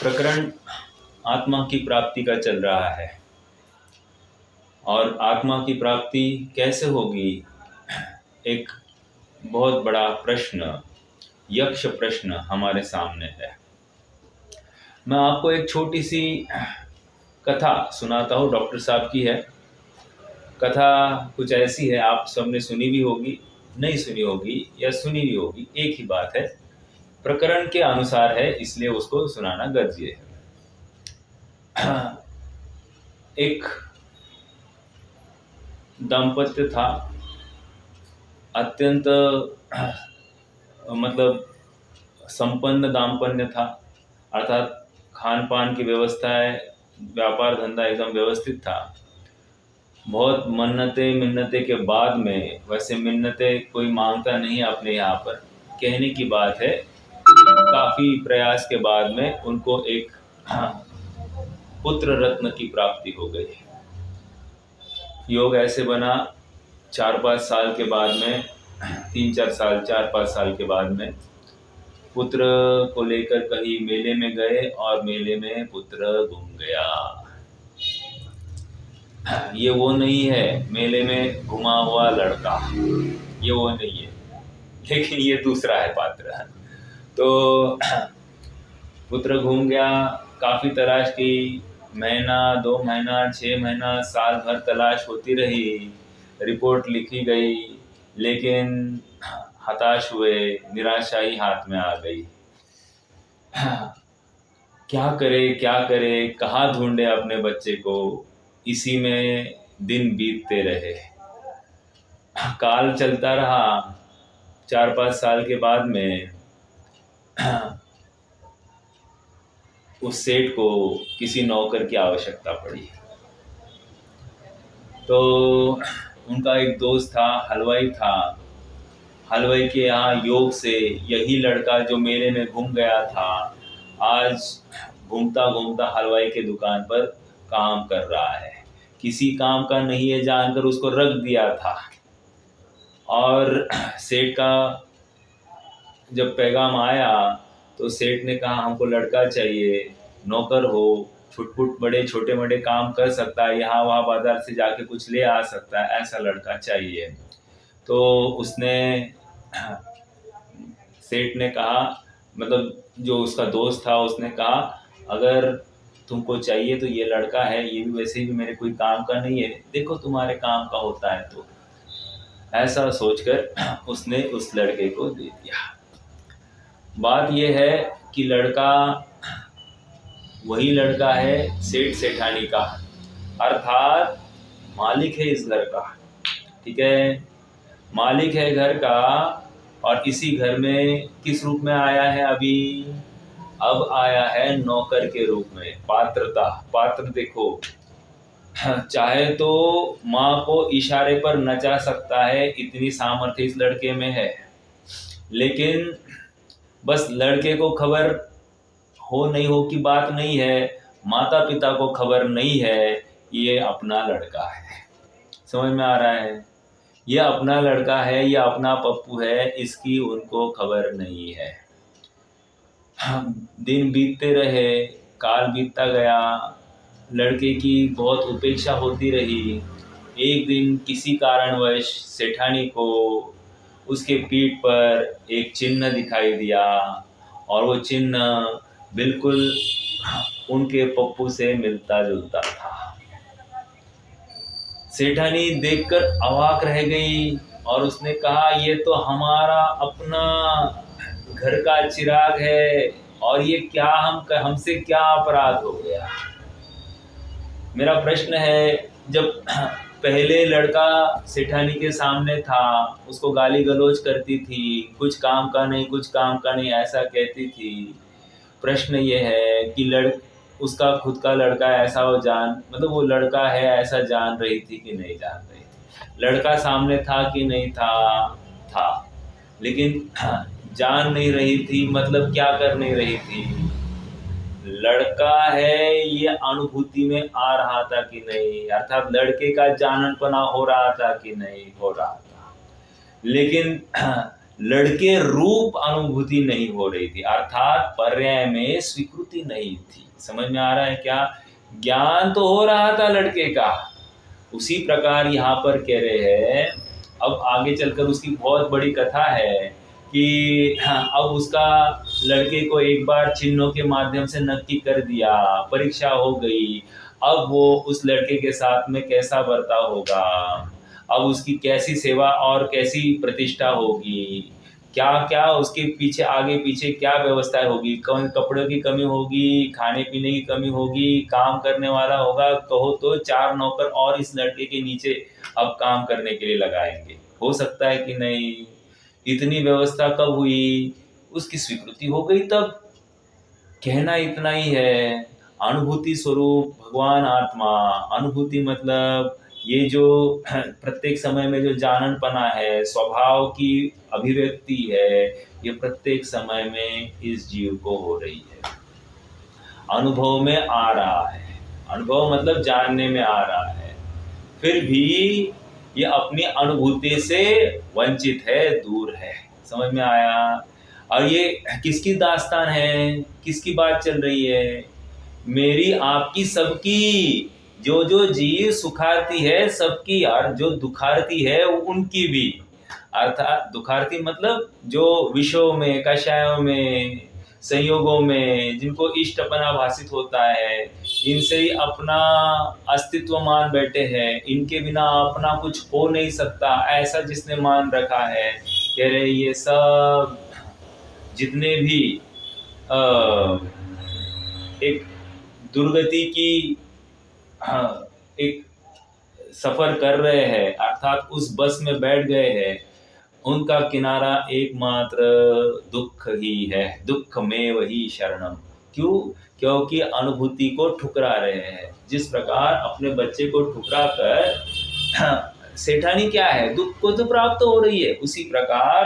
प्रकरण आत्मा की प्राप्ति का चल रहा है। और आत्मा की प्राप्ति कैसे होगी, एक बहुत बड़ा प्रश्न, यक्ष प्रश्न हमारे सामने है। मैं आपको एक छोटी सी कथा सुनाता हूँ, डॉक्टर साहब की है। कथा कुछ ऐसी है, आप सबने सुनी भी होगी, नहीं सुनी होगी या सुनी भी होगी, एक ही बात है। प्रकरण के अनुसार है, इसलिए उसको सुनाना गर्जिए है। एक दाम्पत्य था, अत्यंत मतलब संपन्न दाम्पत्य था, अर्थात खान पान की व्यवस्थाएं, व्यापार धंधा एकदम व्यवस्थित था। बहुत मिन्नतें के बाद में, वैसे मिन्नतें कोई मांगता नहीं अपने यहाँ पर, कहने की बात है, काफी प्रयास के बाद में उनको एक पुत्र रत्न की प्राप्ति हो गई। योग ऐसे बना, 4-5 साल के बाद में, 3-4 साल, 4-5 साल के बाद में पुत्र को लेकर कहीं मेले में गए और मेले में पुत्र गुम गया। ये वो नहीं है मेले में घुमा हुआ लड़का, ये वो नहीं है, लेकिन ये दूसरा है पात्र। तो पुत्र घूम गया, काफी तलाश की, महीना, 2 महीना, 6 महीना, साल भर तलाश होती रही, रिपोर्ट लिखी गई, लेकिन हताश हुए, निराशा ही हाथ में आ गई। क्या करे, कहाँ ढूंढे अपने बच्चे को, इसी में दिन बीतते रहे। काल चलता रहा। 4-5 साल के बाद में उस सेठ को किसी नौकर की आवश्यकता पड़ी। तो उनका एक दोस्त था, हलवाई था। हलवाई के यहाँ योग से यही लड़का जो मेले में घूम गया था, आज घूमता घूमता हलवाई के दुकान पर काम कर रहा है। किसी काम का नहीं है जानकर उसको रख दिया था। और सेठ का जब पैगाम आया तो सेठ ने कहा, हमको लड़का चाहिए, नौकर हो, छुटपुट बड़े छोटे मोटे काम कर सकता है, यहाँ वहाँ बाजार से जाके कुछ ले आ सकता है, ऐसा लड़का चाहिए। तो उसने, सेठ ने कहा, मतलब जो उसका दोस्त था, उसने कहा, अगर तुमको चाहिए तो ये लड़का है, ये भी वैसे भी मेरे कोई काम का नहीं है, देखो तुम्हारे काम का होता है तो। ऐसा सोचकर उसने उस लड़के को दे दिया। बात ये है कि लड़का वही लड़का है सेठ सेठानी का, अर्थात मालिक है इस घर का, ठीक है, मालिक है घर का। और इसी घर में किस रूप में आया है अभी, अब आया है नौकर के रूप में। पात्र देखो, चाहे तो माँ को इशारे पर नचा सकता है, इतनी सामर्थ्य इस लड़के में है, लेकिन बस लड़के को खबर हो नहीं हो की बात नहीं है, माता पिता को खबर नहीं है ये अपना लड़का है। समझ में आ रहा है, ये अपना लड़का है, ये अपना पप्पू है, इसकी उनको खबर नहीं है। दिन बीतते रहे, काल बीतता गया, लड़के की बहुत उपेक्षा होती रही। एक दिन किसी कारणवश सेठानी को उसके पीठ पर एक चिन्ह दिखाई दिया, और वो चिन्ह बिल्कुल उनके पप्पू से मिलता जुलता था। सेठानी देखकर अवाक रह गई और उसने कहा, ये तो हमारा अपना घर का चिराग है, और ये क्या हमसे क्या अपराध हो गया। मेरा प्रश्न है, जब पहले लड़का सेठानी के सामने था, उसको गाली गलौज करती थी, कुछ काम का नहीं, कुछ काम का नहीं ऐसा कहती थी। प्रश्न ये है कि उसका खुद का लड़का ऐसा मतलब वो लड़का है ऐसा जान रही थी कि नहीं जान रही थी। लड़का सामने था कि नहीं था, लेकिन जान नहीं रही थी, मतलब क्या कर नहीं रही थी, लड़का है ये अनुभूति में आ रहा था कि नहीं, अर्थात लड़के का जाननपना हो रहा था कि नहीं हो रहा था। लेकिन लड़के रूप अनुभूति नहीं हो रही थी, अर्थात पर्याय में स्वीकृति नहीं थी। समझ में आ रहा है क्या? ज्ञान तो हो रहा था लड़के का, उसी प्रकार यहाँ पर कह रहे हैं। अब आगे चलकर उसकी बहुत बड़ी कथा है कि हाँ, अब उसका लड़के को एक बार चिन्हों के माध्यम से नक्की कर दिया, परीक्षा हो गई। अब वो उस लड़के के साथ में कैसा बर्ताव होगा, अब उसकी कैसी सेवा और कैसी प्रतिष्ठा होगी, क्या क्या उसके पीछे आगे पीछे क्या व्यवस्था होगी, कौन कपड़ों की कमी होगी, खाने पीने की कमी होगी, काम करने वाला होगा, कहो तो 4 नौकर और इस लड़के के नीचे अब काम करने के लिए लगाएंगे, हो सकता है कि नहीं? इतनी व्यवस्था कब हुई? उसकी स्वीकृति हो गई तब। कहना इतना ही है, अनुभूति स्वरूप भगवान आत्मा। अनुभूति मतलब ये जो प्रत्येक समय में जो जाननपना है, स्वभाव की अभिव्यक्ति है, ये प्रत्येक समय में इस जीव को हो रही है, अनुभव में आ रहा है। अनुभव मतलब जानने में आ रहा है, फिर भी ये अपनी अनुभूति से वंचित है, दूर है। समझ में आया? और ये किसकी दास्तान है, किसकी बात चल रही है? मेरी, आपकी, सबकी। जो जो जीव सुखार्थी है सबकी, और जो दुखार्थी है उनकी भी। अर्थात दुखार्थी मतलब जो विषयों में, कषायों में, संयोगों में जिनको इष्टपना भाषित होता है, इनसे ही अपना अस्तित्व मान बैठे हैं, इनके बिना अपना कुछ हो नहीं सकता, ऐसा जिसने मान रखा है, कह रहे ये सब जितने भी एक दुर्गति की एक सफर कर रहे हैं, अर्थात उस बस में बैठ गए हैं, उनका किनारा एकमात्र दुख ही है। दुख में वही शरणम। क्यों? क्योंकि अनुभूति को ठुकरा रहे हैं। जिस प्रकार अपने बच्चे को ठुकरा कर सेठानी क्या है, दुख को तो प्राप्त हो रही है, उसी प्रकार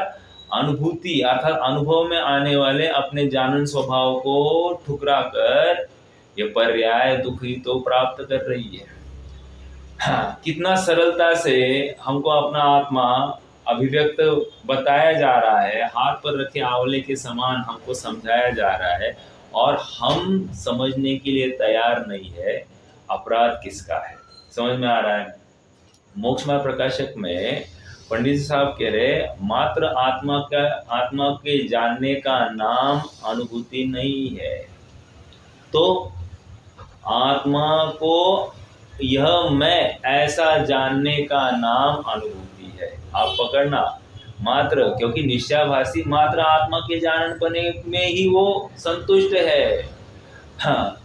अनुभूति अर्थात अनुभव में आने वाले अपने जानन स्वभाव को ठुकरा कर ये पर्याय दुख ही तो प्राप्त कर रही है। हाँ, कितना सरलता से हमको अपना आत्मा अभिव्यक्त बताया जा रहा है, हाथ पर रखे आंवले के समान हमको समझाया जा रहा है, और हम समझने के लिए तैयार नहीं है। अपराध किसका है? समझ में आ रहा है? मोक्षमय प्रकाशक में पंडित जी साहब कह रहे, मात्र आत्मा के जानने का नाम अनुभूति नहीं है। तो आत्मा को यह मैं ऐसा जानने का नाम अनुभूति है। आप पकड़ना, मात्र, क्योंकि निश्चयाभासी मात्र आत्मा के जाननपने में ही वो संतुष्ट है। हाँ,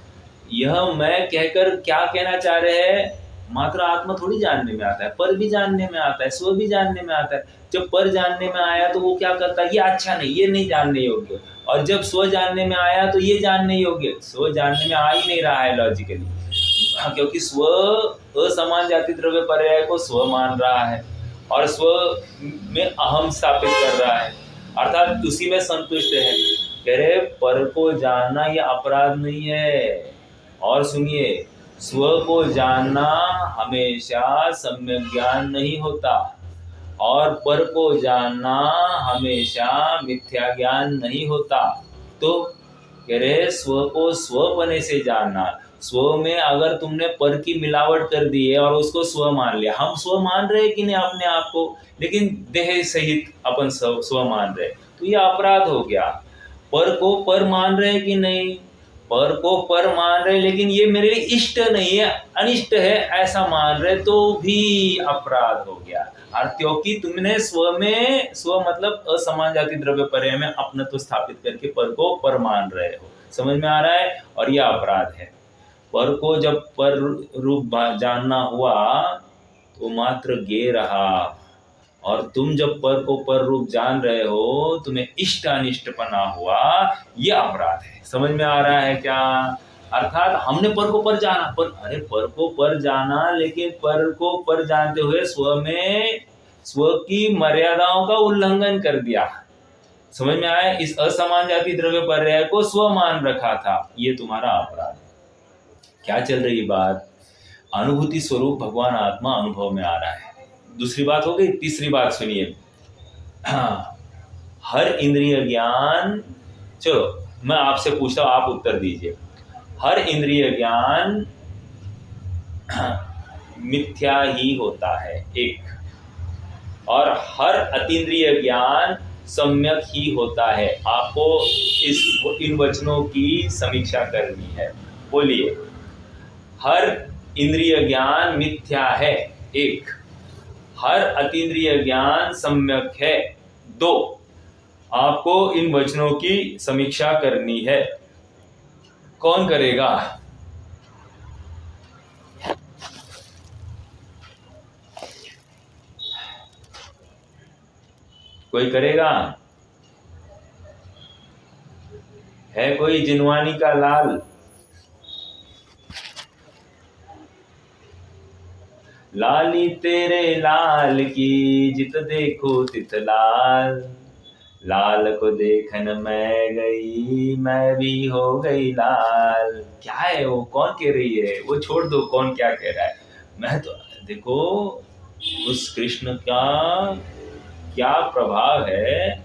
यह मैं कहकर क्या कहना चाह रहे हैं? मात्र आत्मा थोड़ी जानने में आता है, पर भी जानने में आता है, स्व भी जानने में आता है। जब पर जानने में आया तो वो क्या करता है? ये अच्छा नहीं, ये नहीं जानने योग्य। और जब स्व जानने में आया तो ये जानने योग्य। स्व जानने में आ ही नहीं रहा है लॉजिकली, क्योंकि स्व असमान जाति द्रव्य पर्याय को स्व मान रहा है और स्व में अहम स्थापित कर रहा है, अर्थात उसी में संतुष्ट है। कह रहे पर को जानना ये अपराध नहीं है। और सुनिए, स्व को जानना हमेशा सम्यक ज्ञान नहीं होता, और पर को जानना हमेशा मिथ्या ज्ञान नहीं होता। तो कह रहे स्व को स्वपने से जानना। स्व में अगर तुमने पर की मिलावट कर दी है और उसको स्व मान लिया, हम स्व मान रहे कि नहीं अपने आप को, लेकिन देह सहित अपन स्व मान रहे, तो ये अपराध हो गया। पर को पर मान रहे कि नहीं? पर को पर मान रहे, लेकिन ये मेरे लिए इष्ट नहीं है, अनिष्ट है, ऐसा मान रहे, तो भी अपराध हो गया। और क्योंकि तुमने स्व में, स्व मतलब असमान जाति द्रव्य पर्याय में अपनत्व स्थापित करके पर को पर मान रहे हो। समझ में आ रहा है? और यह अपराध है। पर को जब पर रूप जानना हुआ तो मात्र गे रहा, और तुम जब पर को पर रूप जान रहे हो, तुम्हें इष्ट अनिष्टपना हुआ, ये अपराध है। समझ में आ रहा है क्या? अर्थात हमने पर को पर जाना, पर अरे पर को पर जाना, लेकिन पर को पर जानते हुए स्व में स्व की मर्यादाओं का उल्लंघन कर दिया। समझ में आया? इस असमान जाति द्रव्य पर्याय को स्व मान रखा था, ये तुम्हारा अपराध है। क्या चल रही बात? अनुभूति स्वरूप भगवान आत्मा अनुभव में आ रहा है। दूसरी बात हो गई। तीसरी बात सुनिए। हाँ, हर इंद्रिय ज्ञान, चलो मैं आपसे पूछता हूं, आप उत्तर दीजिए। हर इंद्रिय ज्ञान मिथ्या ही होता है एक, और हर अतीन्द्रिय ज्ञान सम्यक ही होता है। आपको इन वचनों की समीक्षा करनी है। बोलिए, हर इंद्रिय ज्ञान मिथ्या है एक, हर अतीन्द्रिय ज्ञान सम्यक है दो। आपको इन वचनों की समीक्षा करनी है। कौन करेगा? कोई करेगा? है कोई जिनवानी का लाल? लाली तेरे लाल की जित देखो तित लाल, लाल को देखन मैं गई मैं भी हो गई लाल। क्या है वो? कौन कह रही है वो? छोड़ दो कौन क्या कह रहा है। मैं तो देखो उस कृष्ण का क्या प्रभाव है,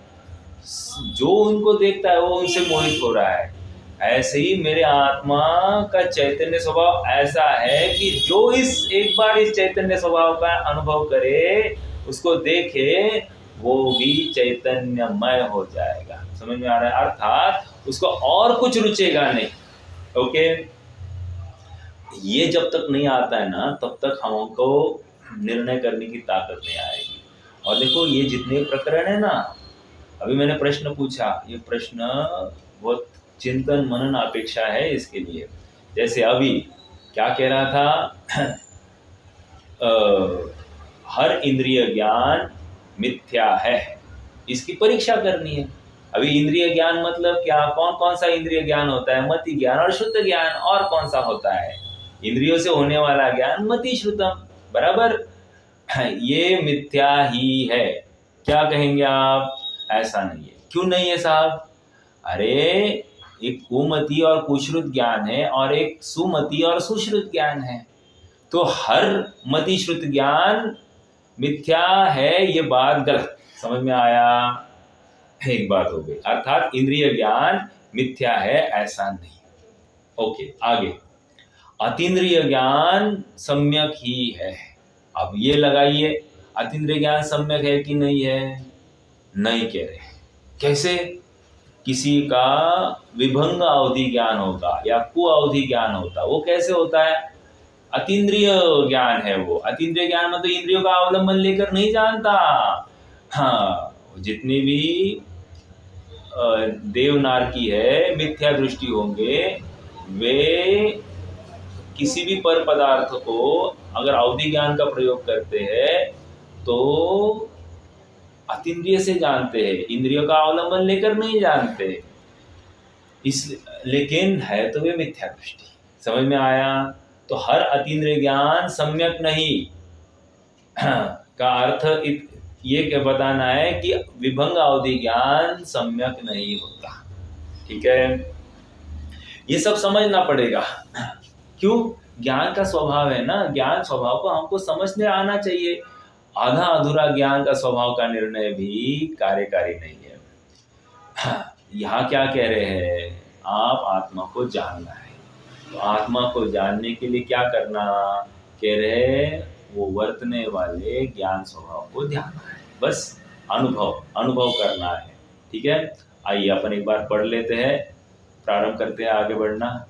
जो उनको देखता है वो उनसे मोहित हो रहा है। ऐसे ही मेरे आत्मा का चैतन्य स्वभाव ऐसा है कि जो एक बार इस चैतन्य स्वभाव का अनुभव करे, उसको देखे, वो भी चैतन्यमय हो जाएगा। समझ में आ रहा है? अर्थात उसको और कुछ रुचेगा नहीं। ओके, ये जब तक नहीं आता है ना, तब तक हमको निर्णय करने की ताकत नहीं आएगी। और देखो ये जितने प्रकरण है ना, अभी मैंने प्रश्न पूछा, ये प्रश्न बहुत चिंतन मनन अपेक्षा है इसके लिए। जैसे अभी क्या कह रहा था, हर इंद्रिय ज्ञान मिथ्या है, इसकी परीक्षा करनी है। अभी इंद्रिय ज्ञान मतलब क्या? कौन कौन सा इंद्रिय ज्ञान होता है? मति ज्ञान और शुद्ध ज्ञान। और कौन सा होता है? इंद्रियों से होने वाला ज्ञान मति श्रुतम, बराबर। ये मिथ्या ही है। क्या कहेंगे आप? ऐसा नहीं है। क्यों नहीं है साहब? अरे एक कुमति और कुश्रुत ज्ञान है और एक सुमति और सुश्रुत ज्ञान है। तो हर मति श्रुत ज्ञान मिथ्या है, ये बात गलत। समझ में आया? एक बात हो गई, अर्थात इंद्रिय ज्ञान मिथ्या है ऐसा नहीं। ओके, आगे। अतीन्द्रिय ज्ञान सम्यक ही है। अब ये लगाइए, अतीन्द्रिय ज्ञान सम्यक है कि नहीं है? नहीं कह रहे। कैसे? किसी का विभंग अवधि ज्ञान होगा या कुअवधि ज्ञान होता, वो कैसे होता है? अतीन्द्रिय ज्ञान है वो। अतीन्द्रिय ज्ञान मतलब इंद्रियों का अवलंबन लेकर नहीं जानता। हाँ, जितनी भी देवनारकी है, मिथ्या दृष्टि होंगे, वे किसी भी पर पदार्थ को अगर अवधि ज्ञान का प्रयोग करते हैं तो अतीन्द्रिय से जानते हैं, इंद्रियों का अवलंबन लेकर नहीं जानते। लेकिन है तो वे मिथ्या दृष्टि। समझ में आया? तो हर अतीन्द्रिय ज्ञान सम्यक नहीं का अर्थ ये क्या बताना है कि विभंग अवधि ज्ञान सम्यक नहीं होता। ठीक है, ये सब समझना पड़ेगा। क्यों? ज्ञान का स्वभाव है ना, ज्ञान स्वभाव को हमको समझने आना चाहिए। आधा अधूरा ज्ञान का स्वभाव का निर्णय भी कार्यकारी नहीं है। यहाँ क्या कह रहे हैं? आप आत्मा को जानना है, तो आत्मा को जानने के लिए क्या करना कह रहे हैं? वो वर्तने वाले ज्ञान स्वभाव को ध्यान है, बस अनुभव करना है। ठीक है, आइए अपन एक बार पढ़ लेते हैं, प्रारंभ करते हैं आगे बढ़ना।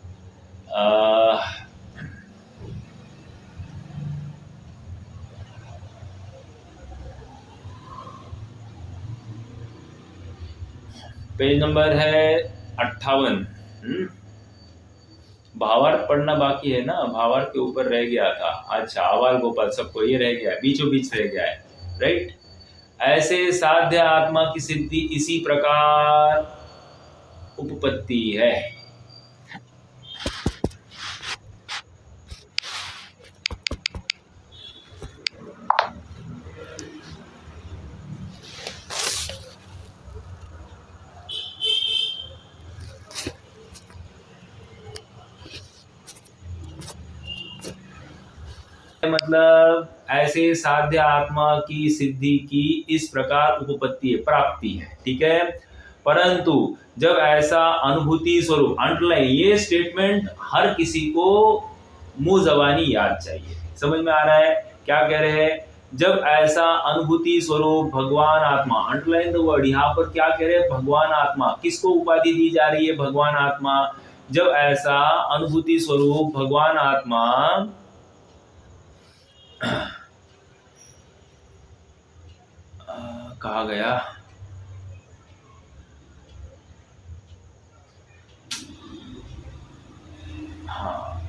पेज नंबर है 58। भावार्थ पढ़ना बाकी है ना, भावार्थ के ऊपर रह गया था। अच्छा, आवाल गोपाल सबको ये रह गया, बीचों बीच रह गया है, राइट। ऐसे साध्य आत्मा की सिद्धि इसी प्रकार उपपत्ति है। मतलब ऐसे साध्य आत्मा की सिद्धि की इस प्रकार उपपत्ति है, प्राप्ति है, ठीक है। परंतु जब ऐसा अनुभूति स्वरूप, अंडरलाइन ये स्टेटमेंट हर किसी को मुंह जबानी याद चाहिए, समझ में आ रहा है क्या कह रहे हैं। जब ऐसा अनुभूति स्वरूप भगवान आत्मा, अंडरलाइन द वर्ड, यहाँ पर क्या कह रहे हैं, भगवान आत्मा, किसको उपाधि दी जा रही है, भगवान आत्मा। जब ऐसा अनुभूति स्वरूप भगवान आत्मा कहा गया, हाँ,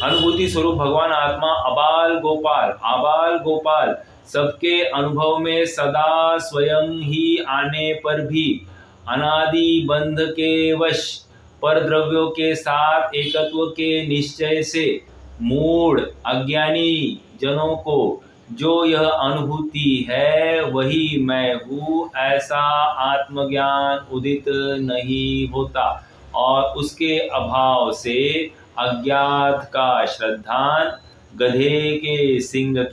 अनुभूति स्वरूप भगवान आत्मा आबाल गोपाल सबके अनुभव में सदा स्वयं ही आने पर भी अनादि बंध के वश पर द्रव्यों के साथ एकत्व के निश्चय से मूढ़ अज्ञानी जनों को जो यह अनुभूति है वही मैं हूँ, ऐसा आत्मज्ञान उदित नहीं होता और उसके अभाव से अज्ञात का श्रद्धान गधे के सिंह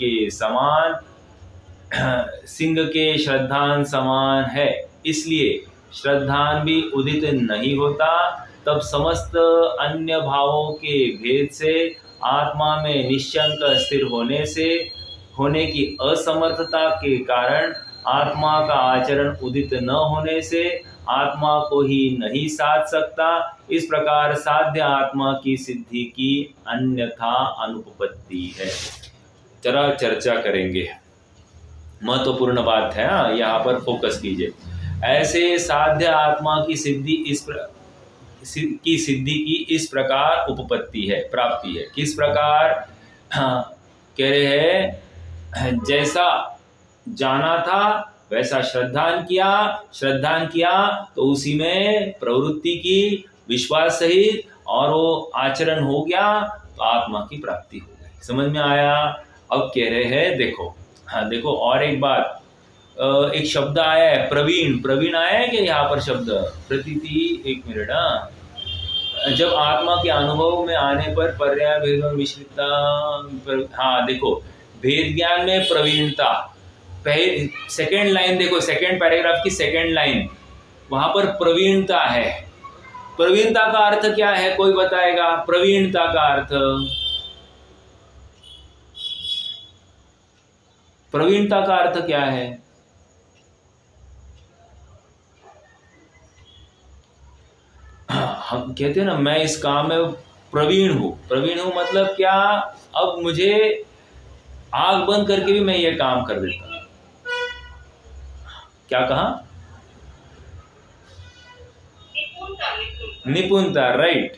के श्रद्धान समान है, इसलिए श्रद्धान भी उदित नहीं होता। तब समस्त अन्य भावों के भेद से आत्मा में निश्चंक स्थिर होने की असमर्थता के कारण आत्मा का आचरण उदित न होने से आत्मा को ही नहीं साध सकता। इस प्रकार साध्य आत्मा की सिद्धि की अन्यथा अनुपपत्ति है। जरा चर्चा करेंगे, महत्वपूर्ण बात है, यहाँ पर फोकस कीजिए। ऐसे साध्य आत्मा की सिद्धि की इस प्रकार उपपत्ति है, प्राप्ति है। किस प्रकार, कह रहे हैं जैसा जाना था वैसा श्रद्धान किया तो उसी में प्रवृत्ति की विश्वास सहित और वो आचरण हो गया तो आत्मा की प्राप्ति हो गई। समझ में आया। अब कह रहे हैं देखो, देखो और एक बात, एक शब्द आया है प्रवीण आया है क्या यहाँ पर शब्द, प्रतीति, एक मिनट। जब आत्मा के अनुभव में आने पर पर्याय भेद मिश्रिता, देखो भेद ज्ञान में प्रवीणता, सेकेंड लाइन देखो, सेकेंड पैराग्राफ की सेकेंड लाइन, वहां पर प्रवीणता है। प्रवीणता का अर्थ क्या है, कोई बताएगा? प्रवीणता का अर्थ, प्रवीणता का अर्थ क्या है? हम कहते हैं ना, मैं इस काम में प्रवीण हूं मतलब क्या, अब मुझे आंख बंद करके भी मैं ये काम कर देता हूं। क्या कहा? निपुणता, राइट।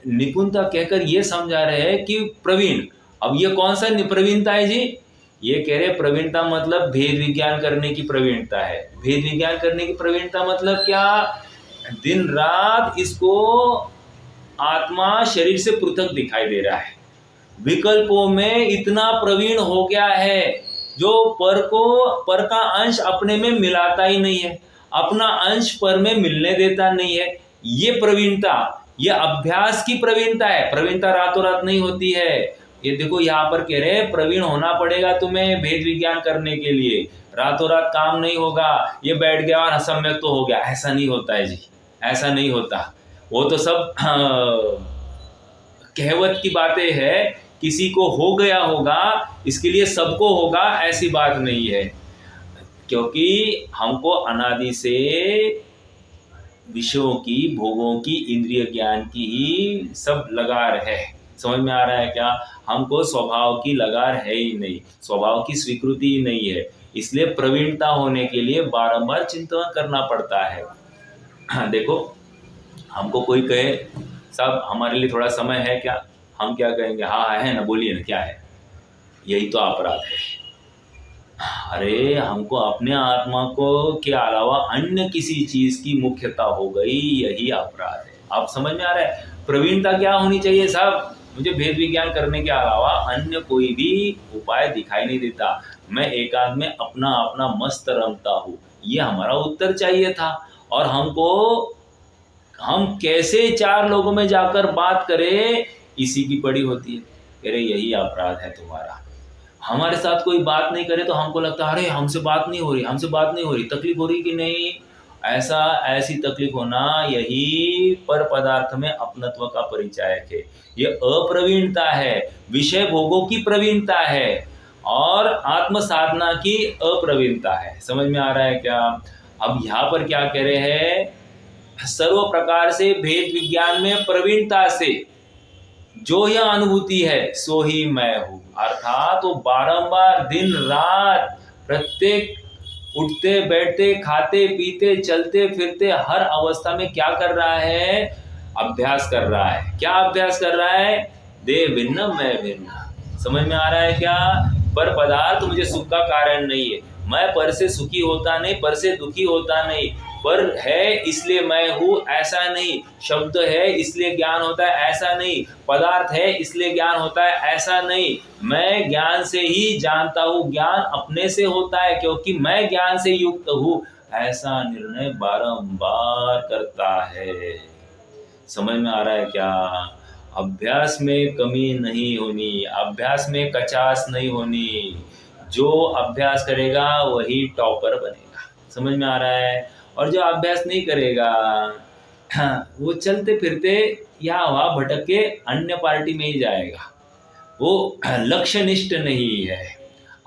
निपुणता कहकर ये समझा रहे हैं कि प्रवीण। अब ये कौन सा प्रवीणता है जी? ये कह रहे प्रवीणता मतलब भेद विज्ञान करने की प्रवीणता है। भेद विज्ञान करने की प्रवीणता मतलब क्या? दिन रात इसको आत्मा शरीर से पृथक दिखाई दे रहा है, विकल्पों में इतना प्रवीण हो गया है जो पर का अंश अपने में मिलाता ही नहीं है, अपना अंश पर में मिलने देता नहीं है। ये प्रवीणता, ये अभ्यास की प्रवीणता है। प्रवीणता रातों रात नहीं होती है। ये देखो यहाँ पर कह रहे हैं प्रवीण होना पड़ेगा तुम्हें भेद विज्ञान करने के लिए, रातों रात काम नहीं होगा, ये बैठ गया और असम्यक तो हो गया, ऐसा नहीं होता है जी, ऐसा नहीं होता। वो तो सब कहवत की बातें है, किसी को हो गया होगा इसके लिए सबको होगा, ऐसी बात नहीं है। क्योंकि हमको अनादि से विषयों की, भोगों की, इंद्रिय ज्ञान की ही सब लगार है। समझ में आ रहा है क्या? हमको स्वभाव की लगार है ही नहीं, स्वभाव की स्वीकृति ही नहीं है। इसलिए प्रवीणता होने के लिए बारंबार चिंतन करना पड़ता है। देखो हमको कोई कहे साहब हमारे लिए थोड़ा समय है क्या, हम क्या कहेंगे? हाँ है ना, बोलिए ना, क्या है? यही तो अपराध है। अरे हमको अपने आत्मा को के अलावा अन्य किसी चीज की मुख्यता हो गई, यही अपराध है। आप समझ में आ रहा है? प्रवीणता क्या होनी चाहिए साहब? मुझे भेद विज्ञान करने के अलावा अन्य कोई भी उपाय दिखाई नहीं देता, मैं एकांत में अपना अपना मस्त रमता हूँ, ये हमारा उत्तर चाहिए था। और हम कैसे चार लोगों में जाकर बात करें, इसी की पड़ी होती है। कह रहे यही अपराध है तुम्हारा। हमारे साथ कोई बात नहीं करे तो हमको लगता है अरे हमसे बात नहीं हो रही, हमसे बात नहीं हो रही, तकलीफ हो रही कि नहीं। ऐसी तकलीफ होना यही पर पदार्थ में अपनत्व का परिचायक है। ये अप्रवीणता है, विषय भोगों की प्रवीणता है और आत्म साधना की अप्रवीणता है। समझ में आ रहा है क्या? अब यहाँ पर क्या कह रहे हैं, सर्व प्रकार से भेद विज्ञान में प्रवीणता से जो यह अनुभूति है सो ही मैं हूँ। अर्थात वो बारंबार दिन रात प्रत्येक उठते बैठते खाते पीते चलते फिरते हर अवस्था में क्या कर रहा है, अभ्यास कर रहा है। क्या अभ्यास कर रहा है? देह भिन्न मैं भिन्न। समझ में आ रहा है क्या? पर पदार्थ मुझे सुख का कारण नहीं है, मैं पर से सुखी होता नहीं, पर से दुखी होता नहीं, पर है इसलिए मैं हूँ ऐसा नहीं, शब्द है इसलिए ज्ञान होता है ऐसा नहीं, पदार्थ है इसलिए ज्ञान होता है ऐसा नहीं। मैं ज्ञान से ही जानता हूँ, ज्ञान अपने से होता है क्योंकि मैं ज्ञान से युक्त हूँ, ऐसा निर्णय बारंबार करता है। समझ में आ रहा है क्या? अभ्यास में कमी नहीं होनी, अभ्यास में कचास नहीं होनी। जो अभ्यास करेगा वही टॉपर बनेगा। समझ में आ रहा है? और जो अभ्यास नहीं करेगा वो चलते फिरते या वहाँ भटक के अन्य पार्टी में ही जाएगा। वो लक्ष्यनिष्ठ नहीं है,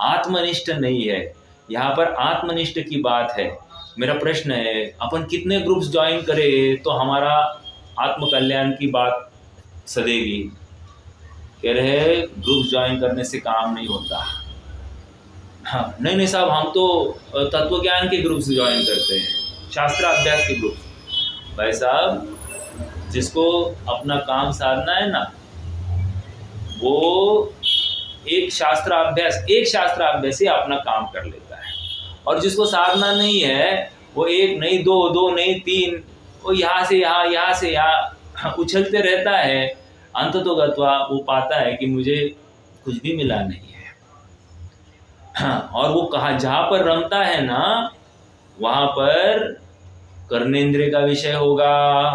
आत्मनिष्ठ नहीं है। यहाँ पर आत्मनिष्ठ की बात है। मेरा प्रश्न है, अपन कितने ग्रुप्स ज्वाइन करें तो हमारा आत्म कल्याण की बात सदेगी? कह रहे ग्रुप ज्वाइन करने से काम नहीं होता। हाँ नहीं साहब, हम तो तत्व ज्ञान के ग्रुप से ज्वाइन करते हैं, शास्त्र अभ्यास के ग्रुप। भाई साहब, जिसको अपना काम साधना है ना, वो एक शास्त्र अभ्यास ही अपना काम कर लेता है। और जिसको साधना नहीं है, वो एक नहीं दो, दो नहीं तीन, वो यहाँ से यहाँ उछलते रहता है। अंततोगत्वा वो पाता है कि मुझे कुछ भी मिला नहीं है। और वो कहाँ जहाँ पर रमता है ना, वहाँ पर कर्मेंद्रिय का विषय होगा,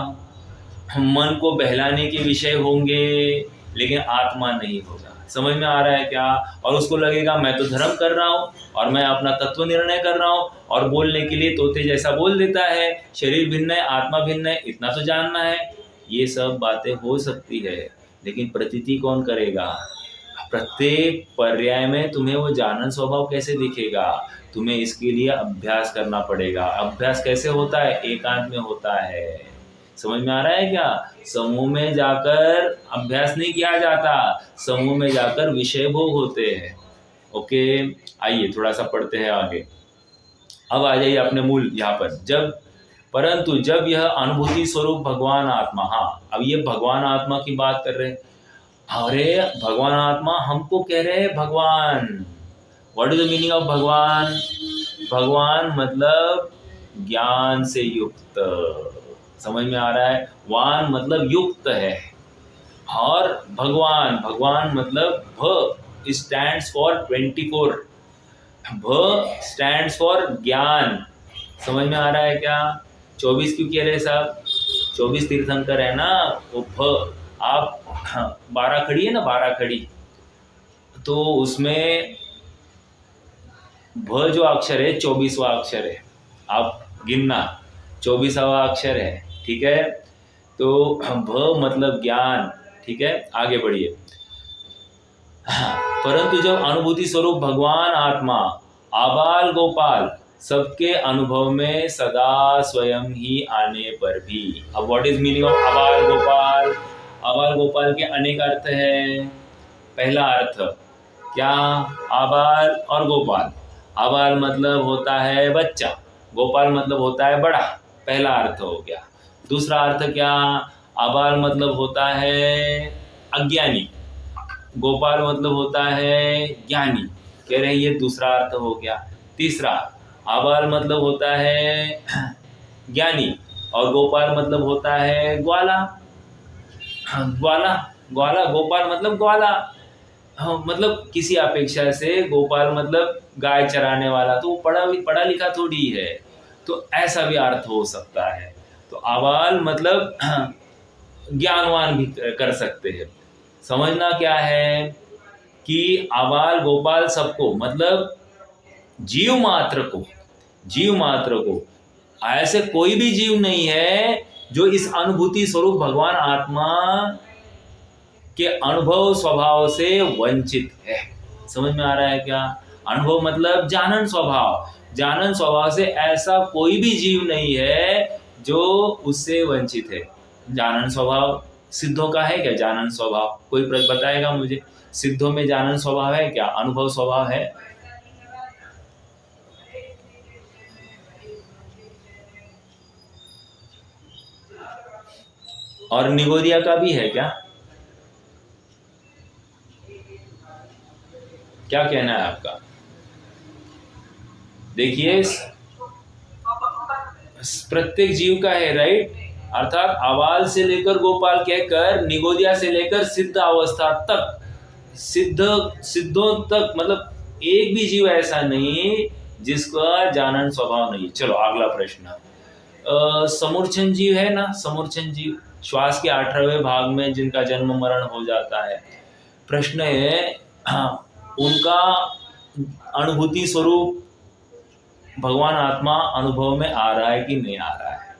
मन को बहलाने के विषय होंगे, लेकिन आत्मा नहीं होगा। समझ में आ रहा है क्या? और उसको लगेगा मैं तो धर्म कर रहा हूँ और मैं अपना तत्व निर्णय कर रहा हूँ, और बोलने के लिए तोते जैसा बोल देता है, शरीर भिन्न है आत्मा भिन्न है, इतना तो जानना है। ये सब बातें हो सकती है, लेकिन प्रतीति कौन करेगा? प्रत्येक पर्याय में तुम्हें वो जानन स्वभाव कैसे दिखेगा? तुम्हें इसके लिए अभ्यास करना पड़ेगा। अभ्यास कैसे होता है? एकांत में होता है। समझ में आ रहा है क्या? समूह में जाकर अभ्यास नहीं किया जाता, समूह में जाकर विषय भोग होते हैं। ओके, आइए थोड़ा सा पढ़ते हैं आगे। अब आ जाइए अपने मूल यहाँ पर। परंतु जब यह अनुभूति स्वरूप भगवान आत्मा, हाँ अब ये भगवान आत्मा की बात कर रहे हैं। अरे भगवान आत्मा हमको कह रहे हैं भगवान। What is the meaning of भगवान? भगवान मतलब ज्ञान से युक्त। समझ में आ रहा है? वान मतलब युक्त है, और भगवान मतलब भ स्टैंड्स फॉर 24, भ स्टैंड्स फॉर ज्ञान। समझ में आ रहा है क्या? 24 क्यों कह रहे साहब? 24 तीर्थंकर है ना, वो भ। आप 12 खड़ी है ना, 12 खड़ी, तो उसमें भ जो अक्षर है 24वां अक्षर है। आप गिनना, 24वां अक्षर है, ठीक है? तो भ मतलब ज्ञान, ठीक है? आगे बढ़िए। परंतु जब अनुभूति स्वरूप भगवान आत्मा आबाल गोपाल सबके अनुभव में सदा स्वयं ही आने पर भी। अब व्हाट इज मीनिंग ऑफ आबाल गोपाल? आबाल गोपाल के अनेक अर्थ हैं। पहला अर्थ क्या? आबाल और गोपाल। आबाल मतलब होता है बच्चा, गोपाल मतलब होता है बड़ा। पहला अर्थ हो गया। दूसरा अर्थ क्या? आबाल मतलब होता है अज्ञानी, गोपाल मतलब होता है ज्ञानी। कह रहे हैं ये दूसरा अर्थ हो गया। तीसरा, आबाल मतलब होता है ज्ञानी और गोपाल मतलब होता है ग्वाला। ग्वाला गोपाल मतलब ग्वाला। हाँ, मतलब किसी अपेक्षा से गोपाल मतलब गाय चराने वाला, तो वो पढ़ा लिखा थोड़ी है, तो ऐसा भी अर्थ हो सकता है। तो आबाल मतलब ज्ञानवान भी कर सकते हैं। समझना क्या है कि आबाल गोपाल सबको, मतलब जीव मात्र को ऐसे कोई भी जीव नहीं है जो इस अनुभूति स्वरूप भगवान आत्मा के अनुभव स्वभाव से वंचित है। समझ में आ रहा है क्या? अनुभव मतलब जानन स्वभाव से ऐसा कोई भी जीव नहीं है जो उससे वंचित है। जानन स्वभाव सिद्धों का है क्या? जानन स्वभाव कोई बताएगा मुझे? सिद्धों में जानन स्वभाव है क्या? अनुभव स्वभाव है? और निगोदिया का भी है क्या? क्या कहना है आपका? देखिए प्रत्येक जीव का है, राइट? अर्थात आबाल से लेकर गोपाल कहकर निगोदिया से लेकर सिद्ध अवस्था तक, सिद्धों तक, मतलब एक भी जीव ऐसा नहीं जिसका जानन स्वभाव नहीं। चलो अगला प्रश्न। समूर्छन जीव है ना, समूर्छन जीव श्वास के 18वें भाग में जिनका जन्म मरण हो जाता है। प्रश्न है उनका अनुभूति स्वरूप भगवान आत्मा अनुभव में आ रहा है कि नहीं आ रहा है?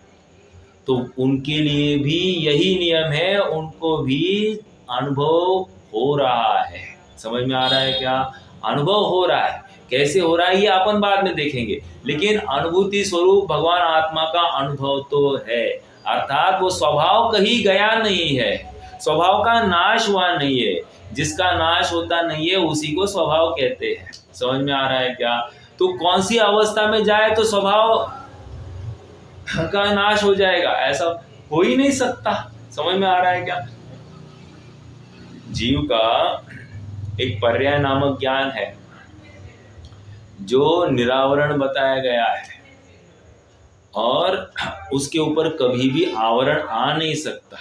तो उनके लिए भी यही नियम है, उनको भी अनुभव हो रहा है। समझ में आ रहा है क्या? अनुभव हो रहा है। कैसे हो रहा है ये अपन बाद में देखेंगे, लेकिन अनुभूति स्वरूप भगवान आत्मा का अनुभव तो है। अर्थात वो स्वभाव कहीं गया नहीं है, स्वभाव का नाश हुआ नहीं है। जिसका नाश होता नहीं है उसी को स्वभाव कहते हैं। समझ में आ रहा है क्या? तो कौन सी अवस्था में जाए तो स्वभाव का नाश हो जाएगा? ऐसा हो ही नहीं सकता। समझ में आ रहा है क्या? जीव का एक पर्याय नामक ज्ञान है जो निरावरण बताया गया है, और उसके ऊपर कभी भी आवरण आ नहीं सकता।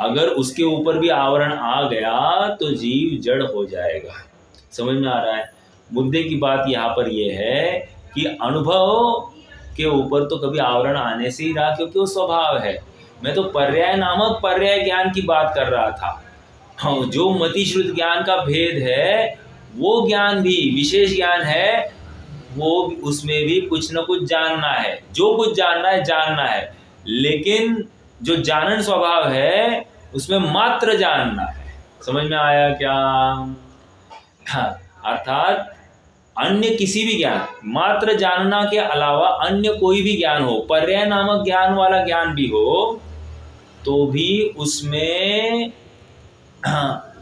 अगर उसके ऊपर भी आवरण आ गया तो जीव जड़ हो जाएगा। समझ में आ रहा है? मुद्दे की बात यहाँ पर यह है कि अनुभव के ऊपर तो कभी आवरण आने से ही रहा, क्योंकि वो स्वभाव है। मैं तो पर्याय नामक पर्याय ज्ञान की बात कर रहा था। हाँ, जो मतिश्रुत ज्ञान का भेद है वो ज्ञान भी विशेष ज्ञान है, वो उसमें भी कुछ न कुछ जानना है। जो कुछ जानना है, लेकिन जो जानन स्वभाव है उसमें मात्र जानना है। समझ में आया क्या? हाँ, अर्थात अन्य किसी भी ज्ञान, मात्र जानना के अलावा अन्य कोई भी ज्ञान हो, पर्याय नामक ज्ञान वाला ज्ञान भी हो, तो भी उसमें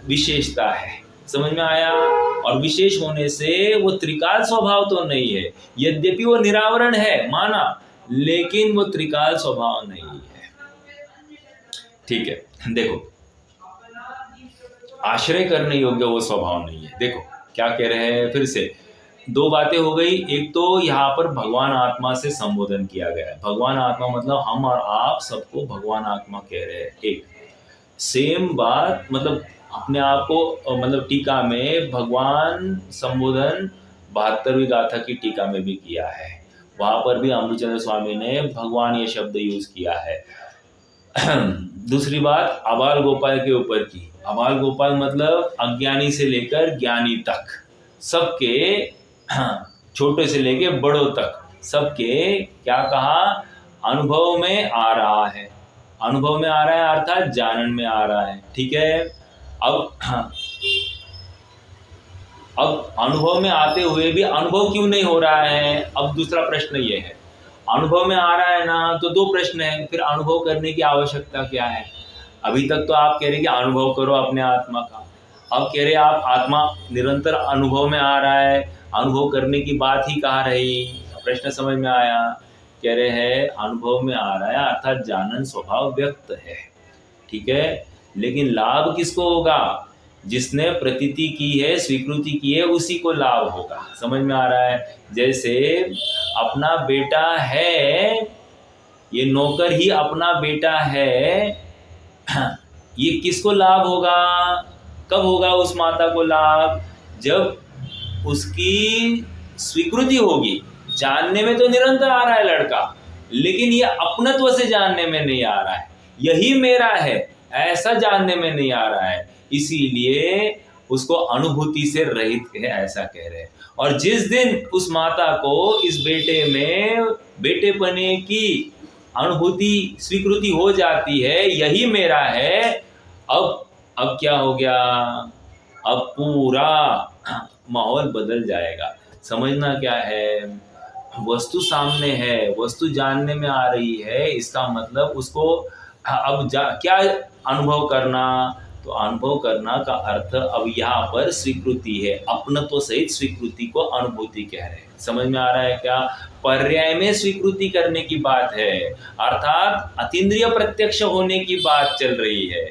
विशेषता है। समझ में आया? और विशेष होने से वो त्रिकाल स्वभाव तो नहीं है। यद्यपि वो निरावरण है माना, लेकिन वो त्रिकाल स्वभाव नहीं है। ठीक है, देखो आश्रय करने योग्य वो स्वभाव नहीं है। देखो क्या कह रहे हैं, फिर से दो बातें हो गई। एक तो यहाँ पर भगवान आत्मा से संबोधन किया गया है। भगवान आत्मा मतलब हम और आप सबको भगवान आत्मा कह रहे हैं। एक सेम बात मतलब अपने आप को, मतलब टीका में भगवान संबोधन 72वीं गाथा की टीका में भी किया है। वहां पर भी अमृतचंद्र स्वामी ने भगवान ये शब्द यूज किया है। दूसरी बात आबाल गोपाल के ऊपर की। आबाल गोपाल मतलब अज्ञानी से लेकर ज्ञानी तक, सबके, छोटे से लेके बड़ों तक, सबके क्या कहा? अनुभव में आ रहा है। अनुभव में आ रहा है अर्थात जानन में आ रहा है। ठीक है, अब अनुभव में आते हुए भी अनुभव क्यों नहीं हो रहा है? अब दूसरा प्रश्न ये है, अनुभव में आ रहा है ना, तो दो प्रश्न है, फिर अनुभव करने की आवश्यकता क्या है? अभी तक तो आप कह रहे कि अनुभव करो अपने आत्मा का, अब कह रहे आप आत्मा निरंतर अनुभव में आ रहा है, अनुभव करने की बात ही कहाँ रही? प्रश्न समझ में आया? कह रहे हैं अनुभव में आ रहा है अर्थात जानन स्वभाव व्यक्त है। ठीक है, लेकिन लाभ किसको होगा? जिसने प्रतीति की है, स्वीकृति की है, उसी को लाभ होगा। समझ में आ रहा है? जैसे अपना बेटा है, ये नौकर ही अपना बेटा है, ये किसको लाभ होगा? कब होगा उस माता को लाभ? जब उसकी स्वीकृति होगी। जानने में तो निरंतर आ रहा है लड़का, लेकिन ये अपनत्व से जानने में नहीं आ रहा है। यही मेरा है ऐसा जानने में नहीं आ रहा है, इसीलिए उसको अनुभूति से रहित है, ऐसा कह रहे हैं। और जिस दिन उस माता को इस बेटे में बेटेपने की अनुभूति स्वीकृति हो जाती है, यही मेरा है, अब क्या हो गया, अब पूरा माहौल बदल जाएगा। समझना क्या है, वस्तु सामने है, वस्तु जानने में आ रही है, इसका मतलब उसको अब क्या अनुभव करना, तो अनुभव करना का अर्थ अब यहाँ पर स्वीकृति है, अपनत्व सहित स्वीकृति को अनुभूति कह रहे हैं। समझ में आ रहा है क्या, पर्याय में स्वीकृति करने की बात है, अर्थात अतीन्द्रिय प्रत्यक्ष होने की बात चल रही है।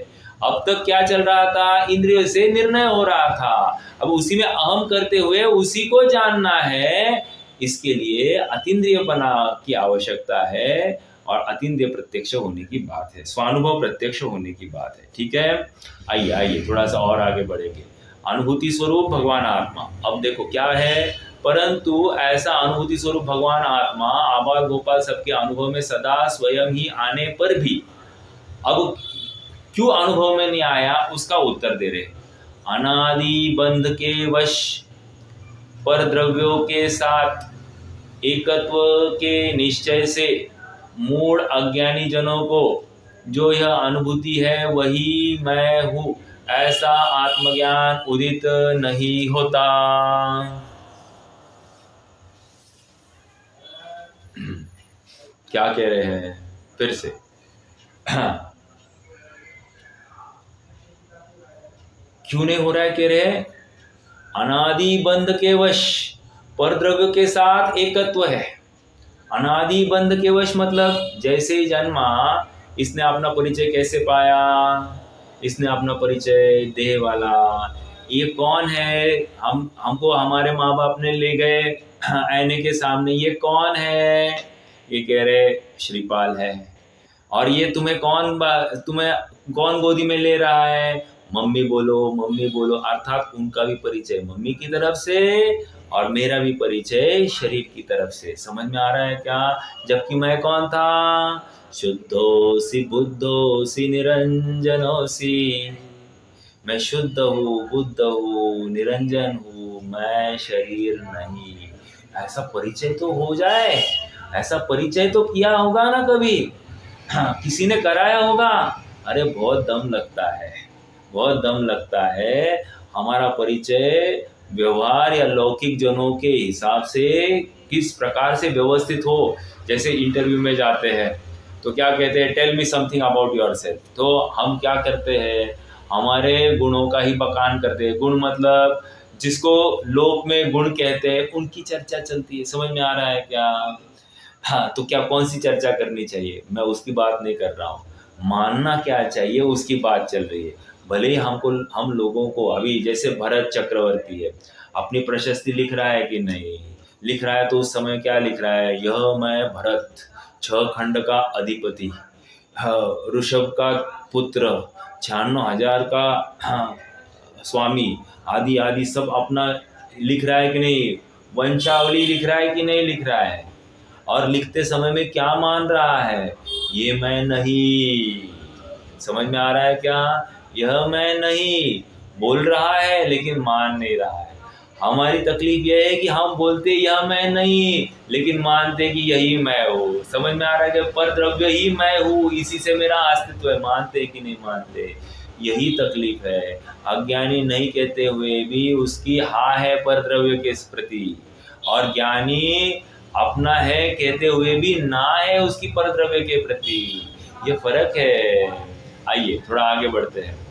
अब तक क्या चल रहा था, इंद्रियों से निर्णय हो रहा था, अब उसी में अहम करते हुए उसी को जानना है, इसके लिए अतीन्द्रियपना की आवश्यकता है और अतीन्द्रिय प्रत्यक्ष होने की बात है, स्वानुभव प्रत्यक्ष होने की बात है। ठीक है, आइए थोड़ा सा और आगे बढ़ेंगे। अनुभूति स्वरूप भगवान आत्मा, अब देखो क्या है, परंतु ऐसा अनुभूति स्वरूप भगवान आत्मा आबाल गोपाल सबके अनुभव में सदा स्वयं ही आने पर भी अब क्यों अनुभव में नहीं आया, उसका उत्तर दे रहे। अनादि बंध के वश पर द्रव्यों के साथ एकत्व के निश्चय से मूढ़ अज्ञानी जनों को जो यह अनुभूति है वही मैं हूँ, ऐसा आत्मज्ञान उदित नहीं होता। क्या कह रहे हैं फिर से, क्यों नहीं हो रहा है, कह रहे हैं अनादि बंध के वश पर द्रव्य के साथ एकत्व है। अनादि बंध के वश मतलब जैसे ही जन्मा इसने अपना परिचय कैसे पाया, इसने अपना परिचय देह वाला, ये कौन है, हमको हमारे माँ बाप ने ले गए आईने के सामने, ये कौन है, ये कह रहे श्रीपाल है। और ये तुम्हें कौन गोदी में ले रहा है, मम्मी बोलो, अर्थात उनका भी परिचय मम्मी की तरफ से और मेरा भी परिचय शरीर की तरफ से। समझ में आ रहा है क्या, जबकि मैं कौन था, शुद्धोसी बुद्धोसी निरंजनोसी, मैं शुद्ध हूँ, बुद्ध हूँ, निरंजन हूँ, मैं शरीर नहीं। ऐसा परिचय तो हो जाए, ऐसा परिचय तो किया होगा ना कभी, किसी ने कराया होगा। अरे बहुत दम लगता है, बहुत दम लगता है। हमारा परिचय व्यवहार या लौकिक जनों के हिसाब से किस प्रकार से व्यवस्थित हो। जैसे इंटरव्यू में जाते हैं तो क्या कहते हैं, tell me something about yourself, तो हम क्या करते हैं, हमारे गुणों का ही बखान करते हैं। गुण मतलब जिसको लोक में गुण कहते हैं उनकी चर्चा चलती है। समझ में आ रहा है क्या, हाँ, तो क्या कौन सी चर्चा करनी चाहिए, मैं उसकी बात नहीं कर रहा हूँ, मानना क्या चाहिए उसकी बात चल रही है। भले ही हम लोगों को अभी जैसे भरत चक्रवर्ती है, अपनी प्रशस्ति लिख रहा है कि नहीं लिख रहा है, तो उस समय क्या लिख रहा है, यह मैं भरत 6 खंड का अधिपति, ऋषभ का पुत्र, 96,000 का स्वामी, आदि आदि सब अपना लिख रहा है कि नहीं, वंशावली लिख रहा है कि नहीं लिख रहा है। और लिखते समय में क्या मान रहा है, ये मैं नहीं। समझ में आ रहा है क्या, यह मैं नहीं बोल रहा है लेकिन मान नहीं रहा है। हमारी तकलीफ यह है कि हम बोलते यह मैं नहीं लेकिन मानते कि यही मैं हूँ। समझ में आ रहा है कि पर द्रव्य ही मैं हूँ, इसी से मेरा अस्तित्व है, मानते कि नहीं मानते, यही तकलीफ है। अज्ञानी नहीं कहते हुए भी उसकी हाँ है पर द्रव्य के प्रति, और ज्ञानी अपना है कहते हुए भी ना है उसकी पर द्रव्य के प्रति, ये फर्क है। आइए थोड़ा आगे बढ़ते हैं।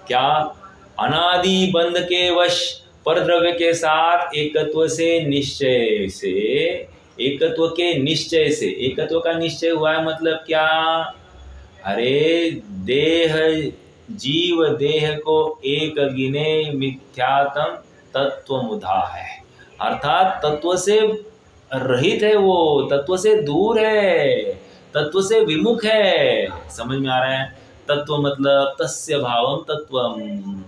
क्या, अनादि बंध के वश पर द्रव्य के साथ एकत्व के निश्चय से, एकत्व का निश्चय हुआ है मतलब क्या, अरे जीव देह को एक गिने मिथ्यात्म तत्व मुधा है, अर्थात तत्व से रहित है, वो तत्व से दूर है, तत्व से विमुख है। समझ में आ रहा है, तत्व मतलब तस्य भावम तत्वम।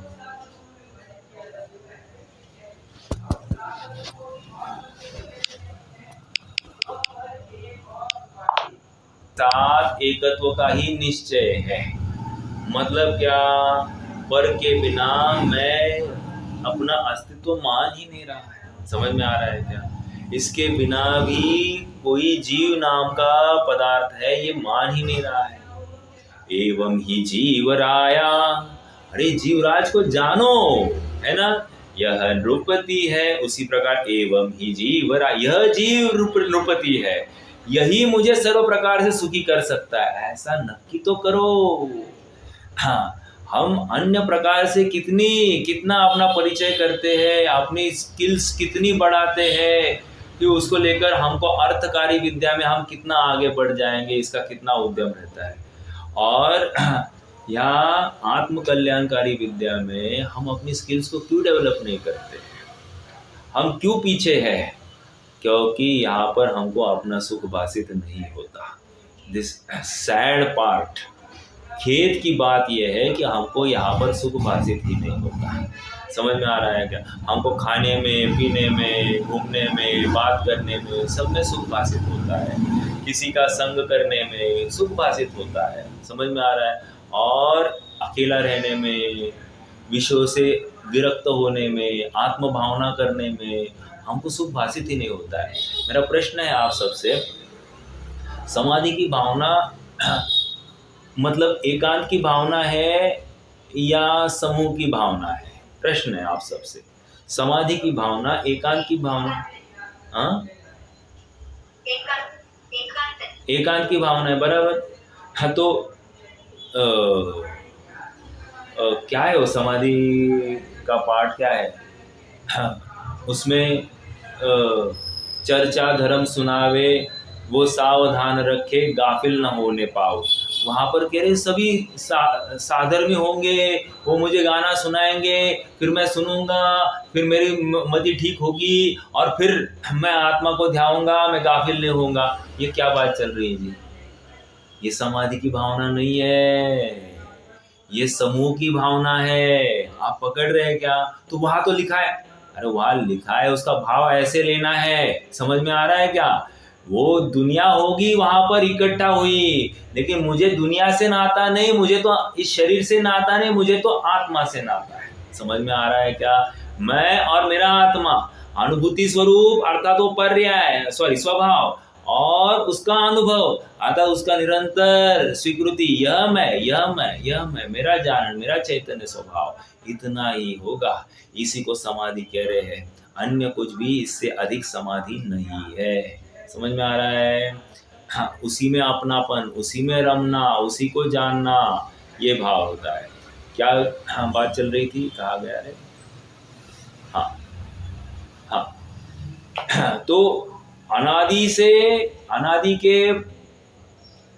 साथ एकत्व का ही निश्चय है। मतलब क्या, पर के बिना मैं अपना अस्तित्व मान ही नहीं रहा है। समझ में आ रहा है क्या? इसके बिना भी कोई जीव नाम का पदार्थ है ये मान ही नहीं रहा है। एवं ही जीवराया, अरे जीवराज को जानो, है ना, यह नृपति है। उसी प्रकार एवं ही जीवरा, यह जीव नृपति है, यही मुझे सर्व प्रकार से सुखी कर सकता है। ऐसा नक्की तो करो। हाँ, हम अन्य प्रकार से कितना अपना परिचय करते हैं, अपनी स्किल्स कितनी बढ़ाते हैं कि उसको लेकर हमको अर्थकारी विद्या में हम कितना आगे बढ़ जाएंगे, इसका कितना उद्यम रहता है। और यहाँ आत्म कल्याणकारी विद्या में हम अपनी स्किल्स को क्यों डेवलप नहीं करते, हम क्यों पीछे हैं? क्योंकि यहाँ पर हमको अपना सुख भासित नहीं होता। दिस सैड पार्ट, खेद की बात यह है कि हमको यहाँ पर सुख भासित ही नहीं होता। समझ में आ रहा है क्या? हमको खाने में, पीने में, घूमने में, बात करने में, सब में सुख भासित होता है। किसी का संग करने में सुख भासित होता है। समझ में आ रहा है? और अकेला रहने में, विषयों से विरक्त होने में, आत्म भावना करने में हमको सुख भासित ही नहीं होता है। मेरा प्रश्न है आप सबसे, समाधि की भावना मतलब एकांत की भावना है या समूह की भावना है? प्रश्न है आप सबसे। समाधि की भावना, एकांत की भावना? हाँ, एकांत की भावना है, बराबर। हाँ, तो क्या है वो समाधि का पार्ट क्या है? हाँ, उसमें चर्चा धर्म सुनावे, वो सावधान रखे, गाफिल न होने पाओ। वहाँ पर कह रहे सभी साधर्मी होंगे, वो मुझे गाना सुनाएंगे, फिर मैं सुनूंगा, फिर मेरी मति ठीक होगी और फिर मैं आत्मा को ध्याऊंगा, मैं गाफिल नहीं होऊंगा। ये क्या बात चल रही है जी? ये समाधि की भावना नहीं है, ये समूह की भावना है। आप पकड़ रहे हैं क्या? तो वहाँ तो लिखा है, अरे वहाँ लिखा है उसका भाव ऐसे लेना है। समझ में आ रहा है क्या? वो दुनिया होगी वहां पर इकट्ठा हुई, लेकिन मुझे दुनिया से नाता नहीं, मुझे तो इस शरीर से नाता नहीं, मुझे तो आत्मा से नाता है। समझ में आ रहा है क्या? मैं और मेरा आत्मा, अनुभूति स्वरूप अर्थात वो पर्याय स्वभाव, और उसका अनुभव अर्थात उसका निरंतर स्वीकृति, यह मैं, मेरा जानन, मेरा चैतन्य स्वभाव, इतना ही होगा। इसी को समाधि कह रहे हैं। अन्य कुछ भी इससे अधिक समाधि नहीं है। समझ में आ रहा है? हाँ, उसी में अपनापन, उसी में रमना, उसी को जानना, ये भाव होता है। क्या हाँ बात चल रही थी, कहा गया है? हाँ हाँ, तो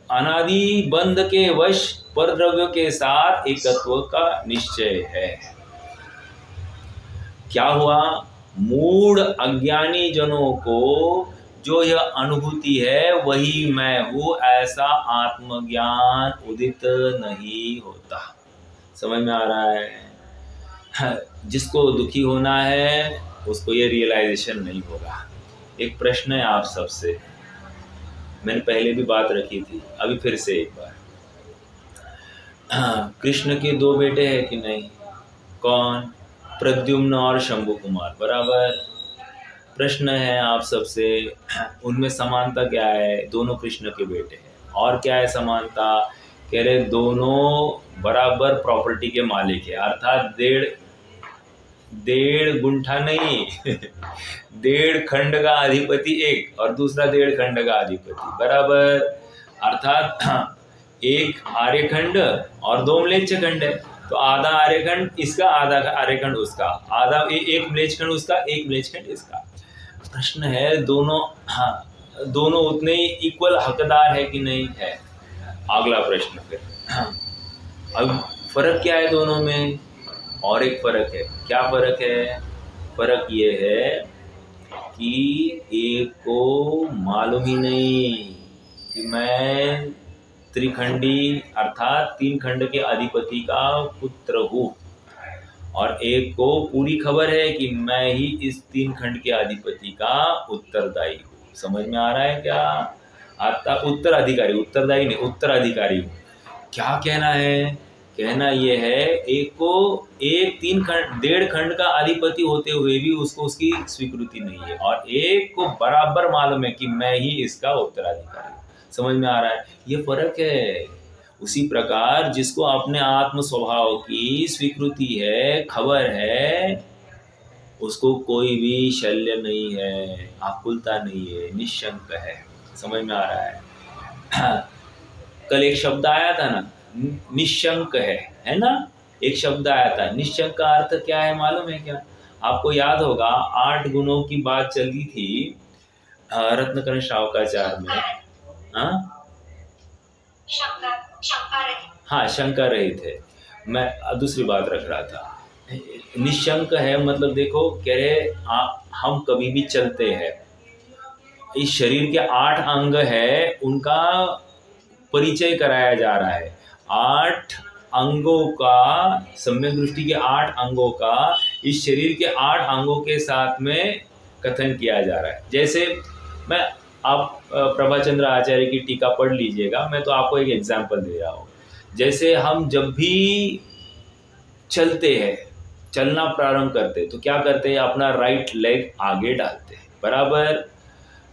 अनादि बंध के वश पर द्रव्य के साथ एकत्व का निश्चय है। क्या हुआ? मूढ़ अज्ञानी जनों को जो यह अनुभूति है वही मैं हूँ, ऐसा आत्मज्ञान उदित नहीं होता। समझ में आ रहा है? जिसको दुखी होना है उसको ये रियलाइजेशन नहीं होगा। एक प्रश्न है आप सबसे, मैंने पहले भी बात रखी थी, अभी फिर से एक बार। कृष्ण के दो बेटे हैं कि नहीं? कौन? प्रद्युम्न और शंभु कुमार, बराबर। प्रश्न है आप सबसे, उनमें समानता क्या है? दोनों कृष्ण के बेटे हैं। और क्या है समानता? कह रहे दोनों बराबर प्रॉपर्टी के मालिक है, अर्थात डेढ़ गुंठा नहीं डेढ़ खंड का अधिपति एक और दूसरा डेढ़ खंड का अधिपति, बराबर। अर्थात एक आर्यखंड और दो म्लेच्छ खंड है, तो आधा आर्यखंड इसका, आधा आर्यखंड उसका, आधा एक म्लेच्छ खंड उसका, एक म्लेच्छ खंड इसका। प्रश्न है दोनों उतने ही इक्वल हकदार है कि नहीं है? अगला प्रश्न फिर। अब फर्क क्या है दोनों में? और एक फर्क है। क्या फर्क है? फर्क ये है कि एक को मालूम ही नहीं कि मैं त्रिखंडी अर्थात तीन खंड के अधिपति का पुत्र हूँ, और एक को पूरी खबर है कि मैं ही इस तीन खंड के अधिपति का उत्तरदायी हूँ। समझ में आ रहा है क्या? आता उत्तराधिकारी, उत्तरदायी नहीं, उत्तराधिकारी हूँ। क्या कहना है? कहना ये है, एक को एक 3 खंड 1.5 खंड का अधिपति होते हुए भी उसको उसकी स्वीकृति नहीं है, और एक को बराबर मालूम है कि मैं ही इसका उत्तराधिकारी हूँ। समझ में आ रहा है? ये फर्क है। उसी प्रकार जिसको अपने आत्म स्वभाव की स्वीकृति है, खबर है, उसको कोई भी शल्य नहीं है, आकुलता नहीं है, निशंक है। समझ में आ रहा है? कल एक शब्द आया था ना, निशंक है ना? एक शब्द आया था, निशंक का अर्थ क्या है मालूम है क्या? आपको याद होगा 8 गुणों की बात चली थी रत्नकरण श्रावकाचार्य में। हाँ, हाँ, शंका रहित है। मैं दूसरी बात रख रहा था। निशंक है मतलब देखो, कह रहे हम कभी भी चलते हैं, इस शरीर के 8 अंग है, उनका परिचय कराया जा रहा है। 8 अंगों का, सम्यक दृष्टि के 8 अंगों का इस शरीर के 8 अंगों के साथ में कथन किया जा रहा है। जैसे मैं, आप प्रभाचंद्र आचार्य की टीका पढ़ लीजिएगा, मैं तो आपको एक एग्जाम्पल दे रहा हूँ। जैसे हम जब भी चलते हैं, चलना प्रारंभ करते हैं, तो क्या करते हैं? अपना राइट लेग आगे डालते हैं, बराबर।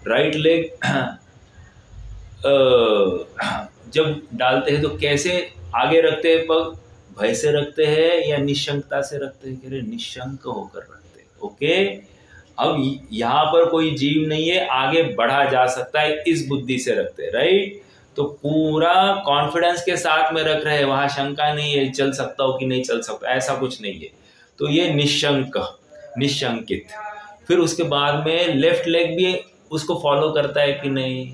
राइट लेग जब डालते हैं तो कैसे आगे रखते हैं? पग भय से रखते हैं या निशंकता से रखते हैं? कह रहे निशंक होकर रखते हैं। ओके, अब यहाँ पर कोई जीव नहीं है, आगे बढ़ा जा सकता है, इस बुद्धि से रखते हैं, राइट? तो पूरा कॉन्फिडेंस के साथ में रख रहे हैं, वहां शंका नहीं है चल सकता हो कि नहीं चल सकता, ऐसा कुछ नहीं है। तो ये निशंक, निशंकित। फिर उसके बाद में लेफ्ट लेग भी उसको फॉलो करता है कि नहीं?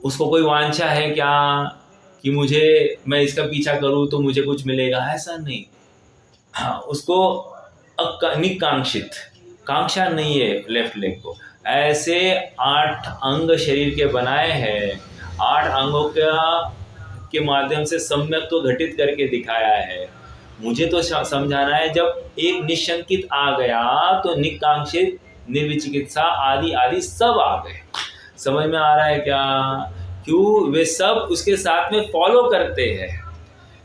उसको कोई वांछा है क्या कि मैं इसका पीछा करूं तो मुझे कुछ मिलेगा? ऐसा नहीं। हाँ, उसको निकांक्षित, कांक्षा नहीं है लेफ्ट लेग को। ऐसे 8 अंग शरीर के बनाए हैं, 8 अंगों के माध्यम से सम्यक तो घटित करके दिखाया है। मुझे तो समझाना है, जब एक निशंकित आ गया तो निकांक्षित, निर्विचिकित्सा आदि आदि सब आ गए। समझ में आ रहा है क्या? क्यों? वे सब उसके साथ में फॉलो करते हैं।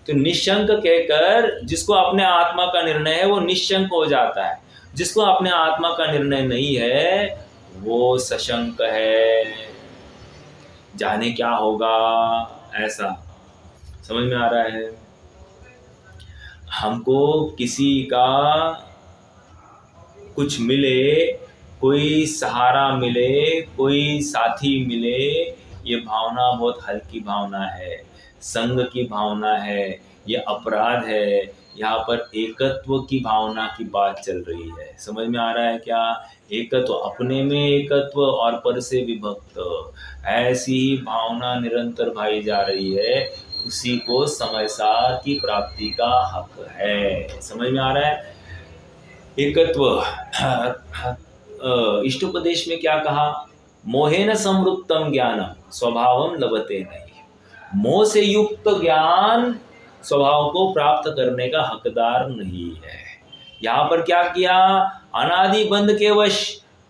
तो निशंक कहकर जिसको अपने आत्मा का निर्णय है वो निशंक हो जाता है, जिसको अपने आत्मा का निर्णय नहीं है वो सशंक है। जाने क्या होगा, ऐसा। समझ में आ रहा है? हमको किसी का कुछ मिले, कोई सहारा मिले, कोई साथी मिले, ये भावना बहुत हल्की भावना है, संग की भावना है, ये अपराध है। यहाँ पर एकत्व की भावना की बात चल रही है। समझ में आ रहा है क्या? एकत्व, अपने में एकत्व और पर से विभक्त, ऐसी ही भावना निरंतर भाई जा रही है। उसी को समयसार की प्राप्ति का हक है। समझ में आ रहा है? एकत्व। इष्टोपदेश में क्या कहा? मोहेन संवृत्तम ज्ञानम स्वभावम लभते नहीं। मोह से युक्त ज्ञान स्वभाव को प्राप्त करने का हकदार नहीं है। यहाँ पर क्या किया? अनादि बंध के वश,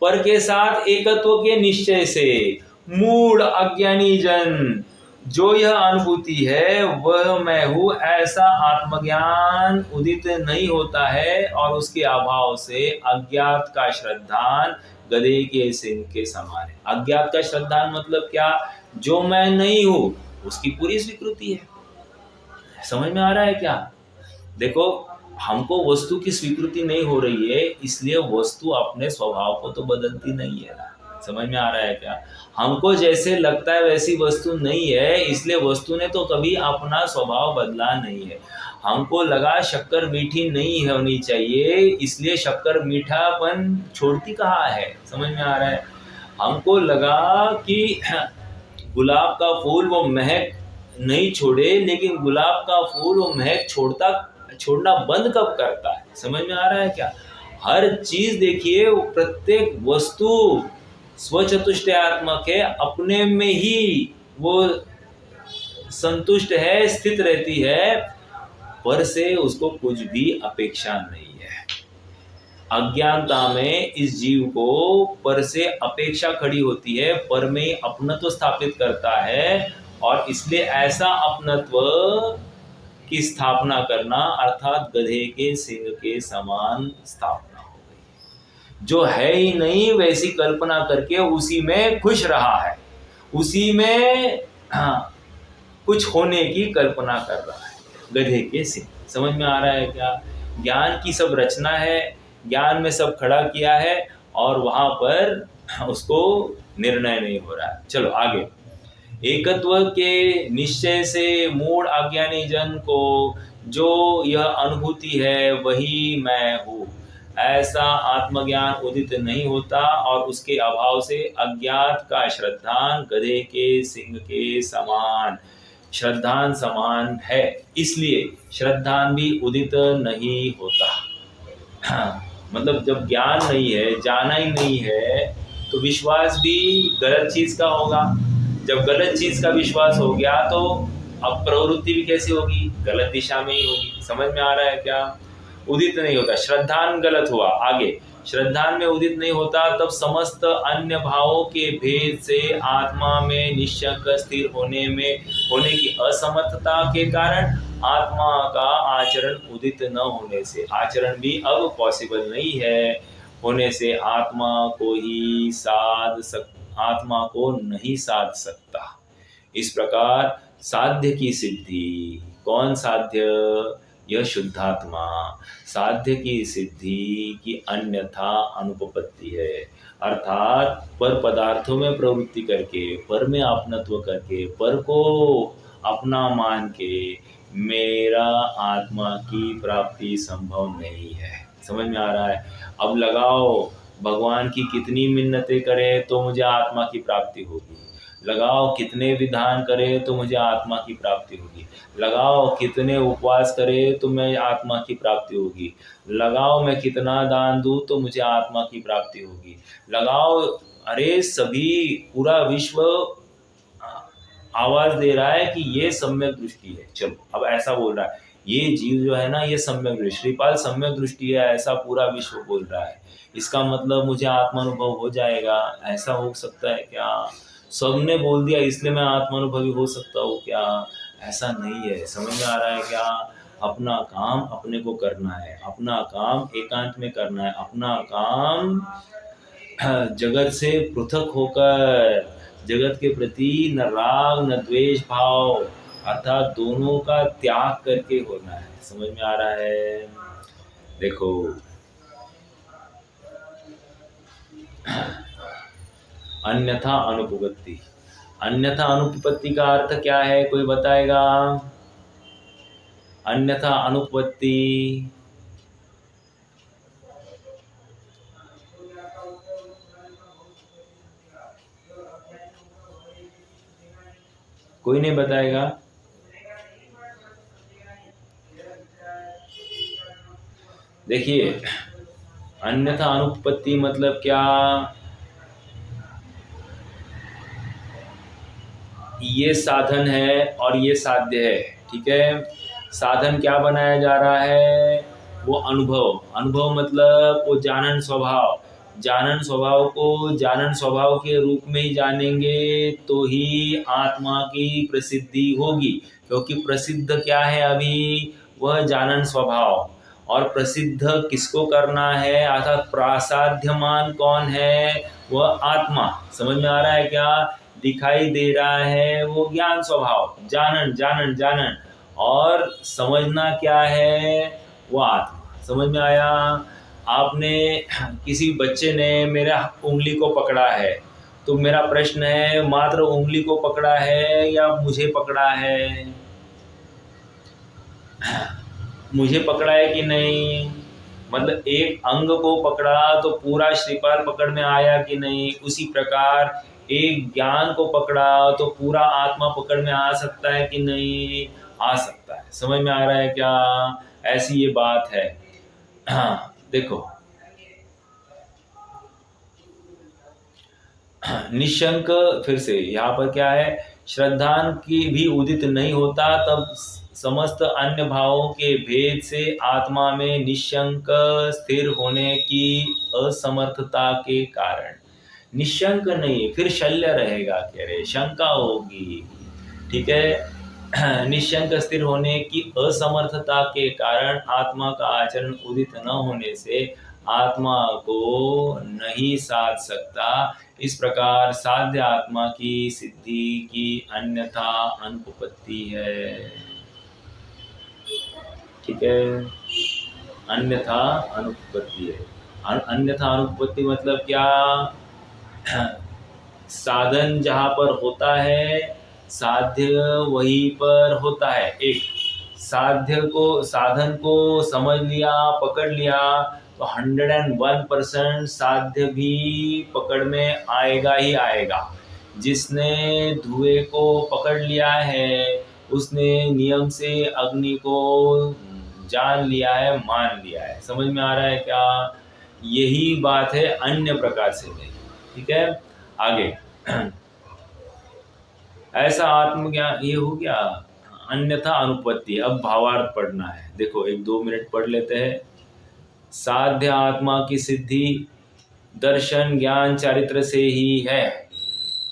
पर के साथ एकत्व के निश्चय से मूढ़ अज्ञानी जन जो यह अनुभूति है वह मैं हूँ, ऐसा आत्मज्ञान उदित नहीं होता है, और उसके अभाव से अज्ञात का श्रद्धान गधे के सिंह के समान है। अज्ञात का श्रद्धान मतलब क्या? जो मैं नहीं हूँ उसकी पूरी स्वीकृति है। समझ में आ रहा है क्या? देखो, हमको वस्तु की स्वीकृति नहीं हो रही है, इसलिए वस्तु अपने स्वभाव को तो बदलती नहीं है ना। समझ में आ रहा है क्या? हमको जैसे लगता है वैसी वस्तु नहीं है, इसलिए वस्तु ने तो कभी अपना स्वभाव बदला नहीं है। हमको लगा शक्कर मीठी नहीं होनी चाहिए, इसलिए शक्कर मीठापन छोड़ती कहाँ है। समझ में आ रहा है? हमको लगा कि गुलाब का फूल वो महक नहीं छोड़े, लेकिन गुलाब का फूल वो महक छोड़ना बंद कब करता है? समझ में आ रहा है क्या? हर चीज देखिए, प्रत्येक वस्तु स्वचतुष्टयात्मक है, अपने में ही वो संतुष्ट है, स्थित रहती है, पर से उसको कुछ भी अपेक्षा नहीं है। अज्ञानता में इस जीव को पर से अपेक्षा खड़ी होती है, पर में अपनत्व स्थापित करता है, और इसलिए ऐसा अपनत्व की स्थापना करना अर्थात गधे के सिंह के समान स्थापना हो गई। जो है ही नहीं वैसी कल्पना करके उसी में खुश रहा है, उसी में कुछ होने की कल्पना कर रहा है, गधे के सिंह। समझ में आ रहा है क्या? ज्ञान की सब रचना है, ज्ञान में सब खड़ा किया है, और वहां पर उसको निर्णय नहीं हो रहा है। चलो आगे। एकत्व के निश्चय से मूढ़ अज्ञानी जन को जो यह अनुभूति है वही मैं हूँ, ऐसा आत्मज्ञान उदित नहीं होता, और उसके अभाव से अज्ञात का श्रद्धान गधे के सिंह के समान श्रद्धान समान है, इसलिए श्रद्धान भी उदित नहीं होता। मतलब जब ज्ञान नहीं है, जाना ही नहीं है, तो विश्वास भी गलत चीज का होगा। जब गलत चीज का विश्वास हो गया तो अब प्रवृत्ति भी कैसी होगी? गलत दिशा में ही होगी। समझ में आ रहा है क्या? उदित नहीं होता, श्रद्धान गलत हुआ। आगे, श्रद्धान में उदित नहीं होता तब समस्त अन्य भावों के भेद से आत्मा में निश्चय स्थिर होने की असमर्थता के कारण आत्मा का आचरण उदित न होने से, आचरण भी अब पॉसिबल नहीं है होने से आत्मा को नहीं साध सकता। इस प्रकार साध्य की सिद्धि, कौन साध्य? यह शुद्धात्मा। साध्य की सिद्धि की अन्यथा अनुपपत्ति है, अर्थात पर पदार्थों में प्रवृत्ति करके, पर में अपनत्व करके, पर को अपना मान के मेरा आत्मा की प्राप्ति संभव नहीं है। समझ में आ रहा है? अब लगाओ, भगवान की कितनी मिन्नतें करे तो मुझे आत्मा की प्राप्ति होगी, लगाओ कितने विधान करे तो मुझे आत्मा की प्राप्ति होगी, लगाओ कितने उपवास करे तो मैं आत्मा की प्राप्ति होगी, लगाओ मैं कितना दान दूं तो मुझे आत्मा की प्राप्ति होगी, लगाओ, अरे सभी पूरा विश्व आवाज दे रहा है कि ये सम्यक दृष्टि है। चलो अब ऐसा बोल रहा है, ये जीव जो है ना, ये सम्यक दृष्टि, श्रीपाल सम्यक दृष्टि है, ऐसा पूरा विश्व बोल रहा है, इसका मतलब मुझे आत्मानुभव हो जाएगा। ऐसा हो सकता है क्या? सबने बोल दिया इसलिए मैं आत्मानुभवी हो सकता हूँ क्या? ऐसा नहीं है। समझ में आ रहा है क्या? अपना काम अपने को करना है, अपना काम एकांत में करना है, अपना काम जगत से पृथक होकर, जगत के प्रति न राग न द्वेष भाव, अर्थात दोनों का त्याग करके होना है। समझ में आ रहा है? देखो, अन्यथा अनुपपत्ति। अन्यथा अनुपपत्ति का अर्थ क्या है? कोई बताएगा? अन्यथा अनुपपत्ति कोई नहीं बताएगा? देखिए, अन्यथा अनुपपत्ति मतलब क्या? ये साधन है और ये साध्य है, ठीक है। साधन क्या बनाया जा रहा है? वो अनुभव। अनुभव मतलब वो जानन स्वभाव। जानन स्वभाव को जानन स्वभाव के रूप में ही जानेंगे तो ही आत्मा की प्रसिद्धि होगी, क्योंकि प्रसिद्ध क्या है अभी? वह जानन स्वभाव। और प्रसिद्ध किसको करना है? अर्थात प्रासाध्यमान कौन है? वह आत्मा। समझ में आ रहा है क्या? दिखाई दे रहा है वो ज्ञान स्वभाव, जानन जानन जानन, और समझना क्या है? वो आत्मा। समझ में आया? आपने किसी बच्चे ने मेरा उंगली को पकड़ा है, तो मेरा प्रश्न है, मात्र उंगली को पकड़ा है या मुझे पकड़ा है? मुझे पकड़ा है कि नहीं? मतलब एक अंग को पकड़ा तो पूरा श्रीपाल पकड़ में आया कि नहीं? उसी प्रकार एक ज्ञान को पकड़ा तो पूरा आत्मा पकड़ में आ सकता है कि नहीं? आ सकता है। समझ में आ रहा है क्या? ऐसी ये बात है। हाँ, देखो, निशंक, फिर से यहाँ पर क्या है? श्रद्धान की भी उदित नहीं होता, तब समस्त अन्य भावों के भेद से आत्मा में निशंक स्थिर होने की असमर्थता के कारण, निशंक नहीं फिर शल्य रहेगा, कह रहे शंका होगी, ठीक है। निशंक स्थिर होने की असमर्थता के कारण आत्मा का आचरण उदित न होने से आत्मा को नहीं साध सकता। इस प्रकार साध्य आत्मा की सिद्धि की अन्यथा अनुपपत्ति है, ठीक है। अन्यथा अनुपपत्ति है। अन्यथा अनुपपत्ति मतलब क्या? साधन जहाँ पर होता है साध्य वहीं पर होता है। एक साधन को समझ लिया, पकड़ लिया तो 101% साध्य भी पकड़ में आएगा ही आएगा। जिसने धुएं को पकड़ लिया है उसने नियम से अग्नि को जान लिया है, मान लिया है। समझ में आ रहा है क्या? यही बात है, अन्य प्रकार से नहीं, ठीक है। आगे ऐसा आत्मज्ञान ये हो गया, अन्यथा अनुपत्ति। अब भावार्थ पढ़ना है, देखो 1-2 मिनट पढ़ लेते हैं। साध्य आत्मा की सिद्धि दर्शन ज्ञान चारित्र से ही है,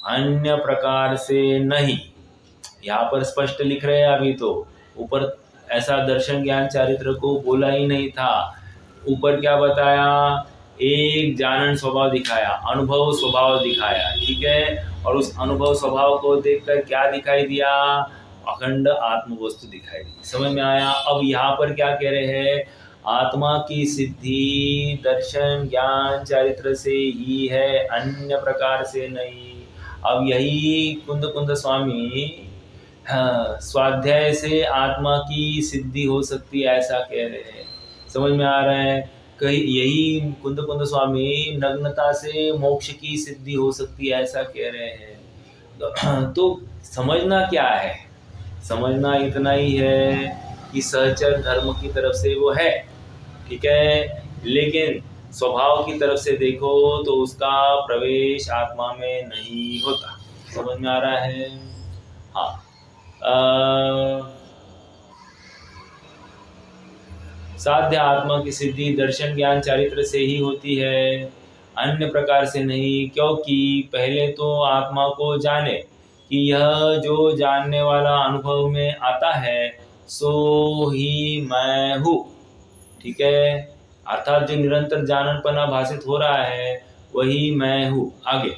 अन्य प्रकार से नहीं। यहाँ पर स्पष्ट लिख रहे हैं, अभी तो ऊपर ऐसा दर्शन ज्ञान चारित्र को बोला ही नहीं था। ऊपर क्या बताया? एक जानन स्वभाव दिखाया, अनुभव स्वभाव दिखाया, ठीक है। और उस अनुभव स्वभाव को देखकर क्या दिखाई दिया? अखंड आत्म वस्तु दिखाई दी। समझ में आया? अब यहाँ पर क्या कह रहे हैं? आत्मा की सिद्धि दर्शन ज्ञान चारित्र से ही है, अन्य प्रकार से नहीं। अब यही कुंद स्वामी स्वाध्याय से आत्मा की सिद्धि हो सकती है ऐसा कह रहे हैं। समझ में आ रहा है? कहीं यही कुंद स्वामी नग्नता से मोक्ष की सिद्धि हो सकती है ऐसा कह रहे हैं। तो समझना क्या है? समझना इतना ही है कि सहचर धर्म की तरफ से वो है, ठीक है, लेकिन स्वभाव की तरफ से देखो तो उसका प्रवेश आत्मा में नहीं होता। समझ में आ रहा है? हाँ। साध्य आत्मा की सिद्धि दर्शन ज्ञान चारित्र से ही होती है, अन्य प्रकार से नहीं। क्योंकि पहले तो आत्मा को जाने कि यह जो जानने वाला अनुभव में आता है सो ही मैं हूँ, ठीक है। अर्थात जो निरंतर जाननपना भाषित हो रहा है वही मैं हूँ। आगे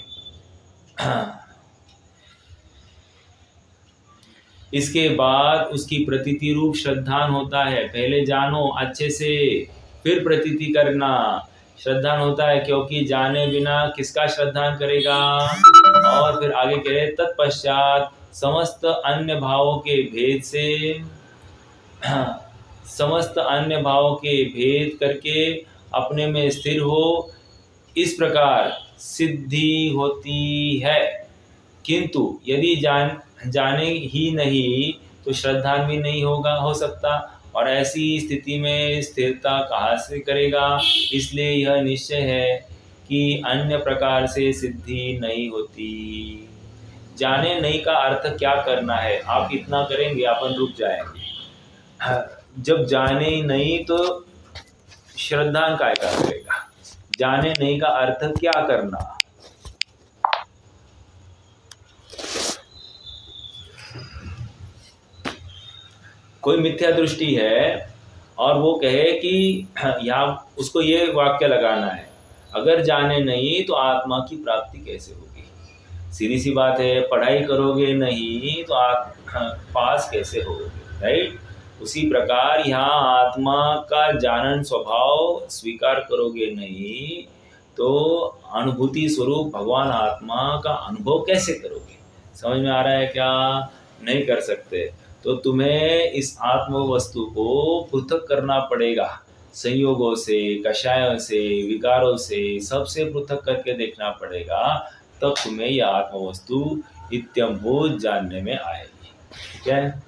इसके बाद उसकी प्रतीति रूप श्रद्धान होता है। पहले जानो अच्छे से फिर प्रतीति करना। श्रद्धान होता है क्योंकि जाने बिना किसका श्रद्धान करेगा? और फिर आगे कह रहे तत्पश्चात समस्त अन्य भावों के भेद से समस्त अन्य भावों के भेद करके अपने में स्थिर हो, इस प्रकार सिद्धि होती है। किंतु यदि जाने ही नहीं तो श्रद्धान भी नहीं हो सकता, और ऐसी स्थिति में स्थिरता कहाँ से करेगा? इसलिए यह निश्चय है कि अन्य प्रकार से सिद्धि नहीं होती। जाने नहीं का अर्थ क्या करना है? आप इतना करेंगे अपन रुक जाएंगे। जब जाने नहीं तो श्रद्धान काय का करेगा? जाने नहीं का अर्थ क्या करना? कोई मिथ्या दृष्टि है और वो कहे कि यहाँ उसको ये वाक्य लगाना है, अगर जाने नहीं तो आत्मा की प्राप्ति कैसे होगी? सीधी सी बात है, पढ़ाई करोगे नहीं तो आप पास कैसे होगे, राइट? उसी प्रकार यहाँ आत्मा का जानन स्वभाव स्वीकार करोगे नहीं तो अनुभूति स्वरूप भगवान आत्मा का अनुभव कैसे करोगे? समझ में आ रहा है क्या? नहीं कर सकते। तो तुम्हें इस आत्म वस्तु को पृथक करना पड़ेगा, संयोगों से, कषायों से, विकारों से, सबसे पृथक करके देखना पड़ेगा, तब तुम्हें यह आत्म वस्तु इत्यंभूत जानने में आएगी, ठीक है।